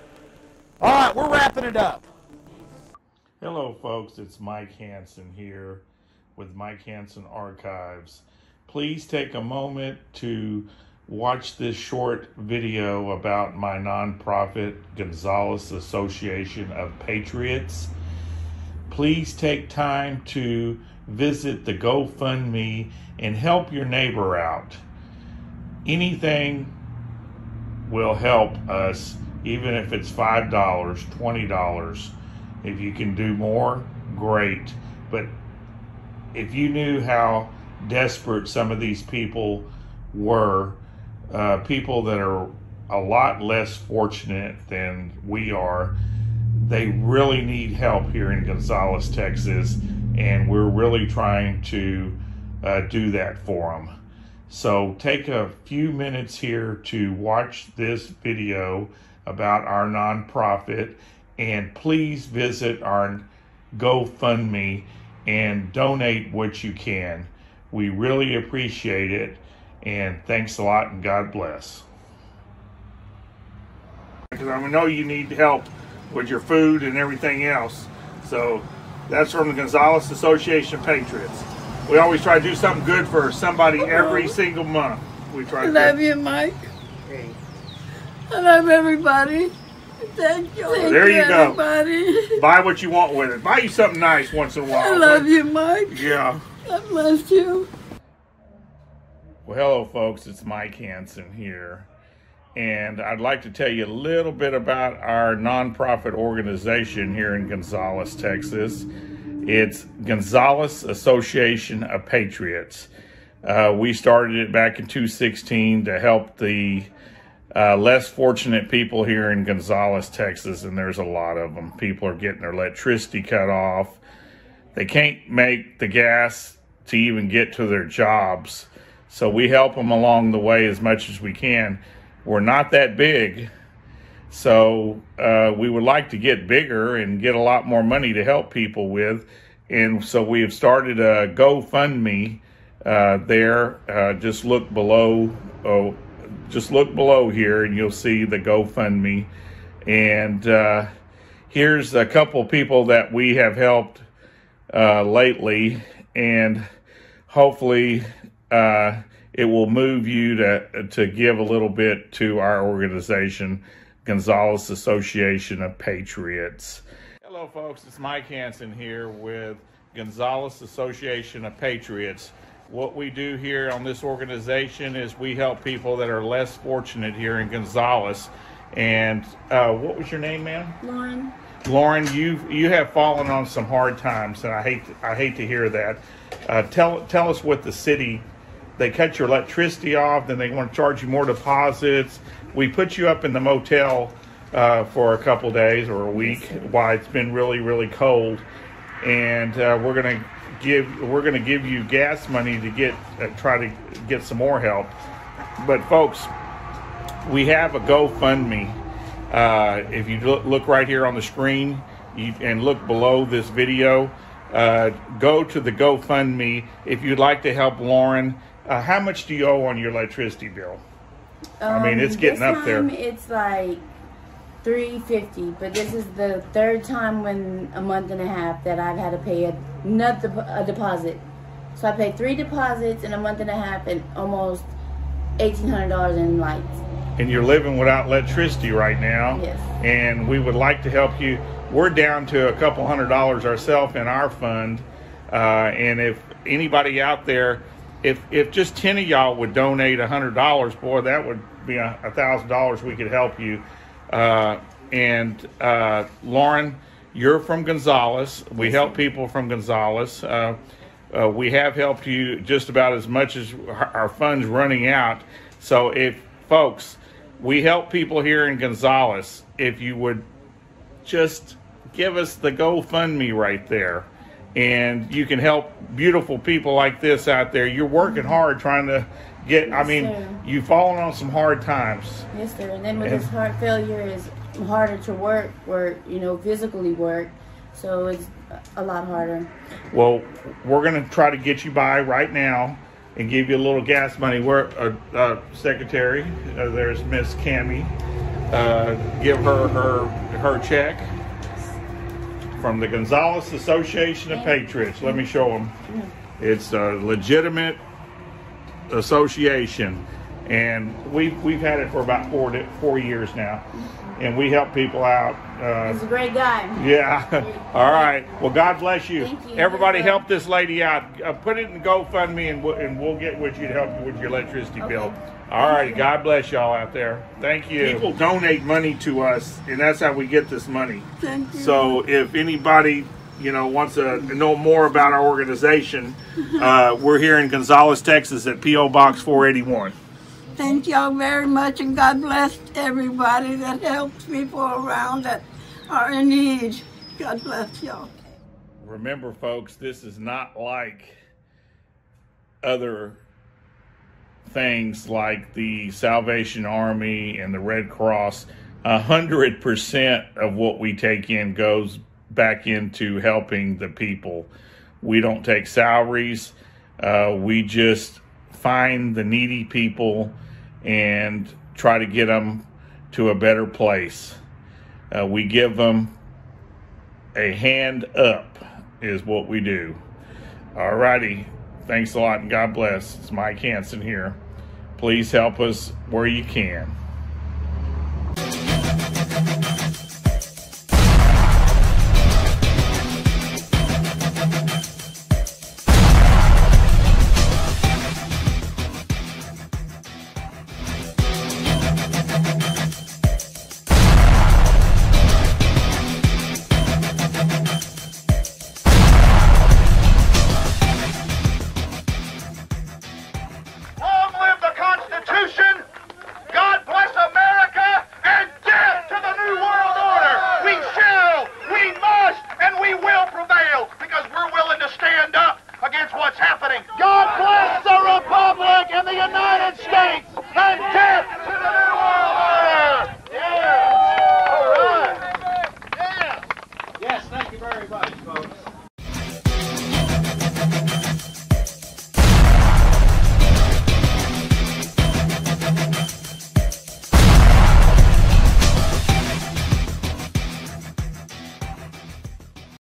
All right, we're wrapping it up. Hello, folks. It's Mike Hanson here with Mike Hanson Archives. Please take a moment to watch this short video about my nonprofit Gonzales Association of Patriots. Please take time to visit the GoFundMe and help your neighbor out. Anything will help us, even if it's $5, $20. If you can do more, great. But if you knew how desperate some of these people were, people that are a lot less fortunate than we are, they really need help here in Gonzales, Texas, and we're really trying to do that for them. So take a few minutes here to watch this video about our nonprofit, and please visit our GoFundMe and donate what you can. We really appreciate it, and thanks a lot, and God bless. Because I know you need help with your food and everything else. So that's from the Gonzales Association of Patriots. We always try to do something good for somebody every single month. We try to love you, Mike. I love everybody. Thank you. There you go. Everybody. Buy what you want with it. Buy you something nice once in a while. I love you, Mike. Yeah. God bless you. Well, hello, folks. It's Mike Hanson here. And I'd like to tell you a little bit about our nonprofit organization here in Gonzales, Texas. It's Gonzales Association of Patriots. We started it back in 2016 to help the less fortunate people here in Gonzales, Texas, and there's a lot of them. People are getting their electricity cut off. They can't make the gas to even get to their jobs. So we help them along the way as much as we can. We're not that big, so we would like to get bigger and get a lot more money to help people with. And so we have started a GoFundMe there. Just look below. Just look below here and you'll see the GoFundMe. And here's a couple people that we have helped lately. And hopefully it will move you to give a little bit to our organization, Gonzales Association of Patriots. Hello, folks. It's Mike Hanson here with Gonzales Association of Patriots. What we do here on this organization is we help people that are less fortunate here in Gonzales. And what was your name, ma'am? Lauren. Lauren, you have fallen on some hard times, and I hate to hear that. Tell us what the city, they cut your electricity off, then they want to charge you more deposits. We put you up in the motel for a couple days or a week while it's been really, really cold, and we're gonna give you gas money to try to get some more help. But folks, we have a GoFundMe. If you look right here on the screen and look below this video, go to the GoFundMe if you'd like to help Lauren. How much do you owe on your electricity bill? I mean, it's getting up there. It's like $350, but this is the third time in a month and a half that I've had to pay a deposit. So I paid 3 deposits in a month and a half and almost $1,800 in lights. And you're living without electricity right now. Yes. And we would like to help you. We're down to a couple $100 ourselves in our fund. And if anybody out there, if just 10 of y'all would donate $100, boy, that would be $1,000 we could help you. Lauren, you're from Gonzales. We help people from Gonzales. We have helped you just about as much as our fund's running out. So if folks, we help people here in Gonzales. If you would just give us the GoFundMe right there, and you can help beautiful people like this out there. You're working hard trying to get, I mean, you've fallen on some hard times. Yes, sir. And then with this heart failure, it's harder to work, physically work. So it's a lot harder. Well, we're going to try to get you by right now and give you a little gas money. We're secretary. There's Miss Cammie. Give her check from the Gonzales Association of Patriots. Let me show them. It's a legitimate association, and we've had it for about 4 years now, and we help people out. He's a great guy. Yeah. All right. Well, God bless you. Thank you. Everybody help this lady out. Put it in GoFundMe, and we'll get with you to help you with your electricity bill. All right. God bless y'all out there. Thank you. People donate money to us, and that's how we get this money. Thank you. So if anybody wants to know more about our organization, we're here in Gonzales, Texas at P.O. Box 481. Thank y'all very much, and God bless everybody that helps people around that are in need. God bless y'all. Remember, folks, this is not like other things like the Salvation Army and the Red Cross. 100% of what we take in goes back into helping the people. We don't take salaries. We just find the needy people and try to get them to a better place. We give them a hand up is what we do. All righty. Thanks a lot and God bless. It's Mike Hanson here. Please help us where you can. Yes, thank you very much, folks.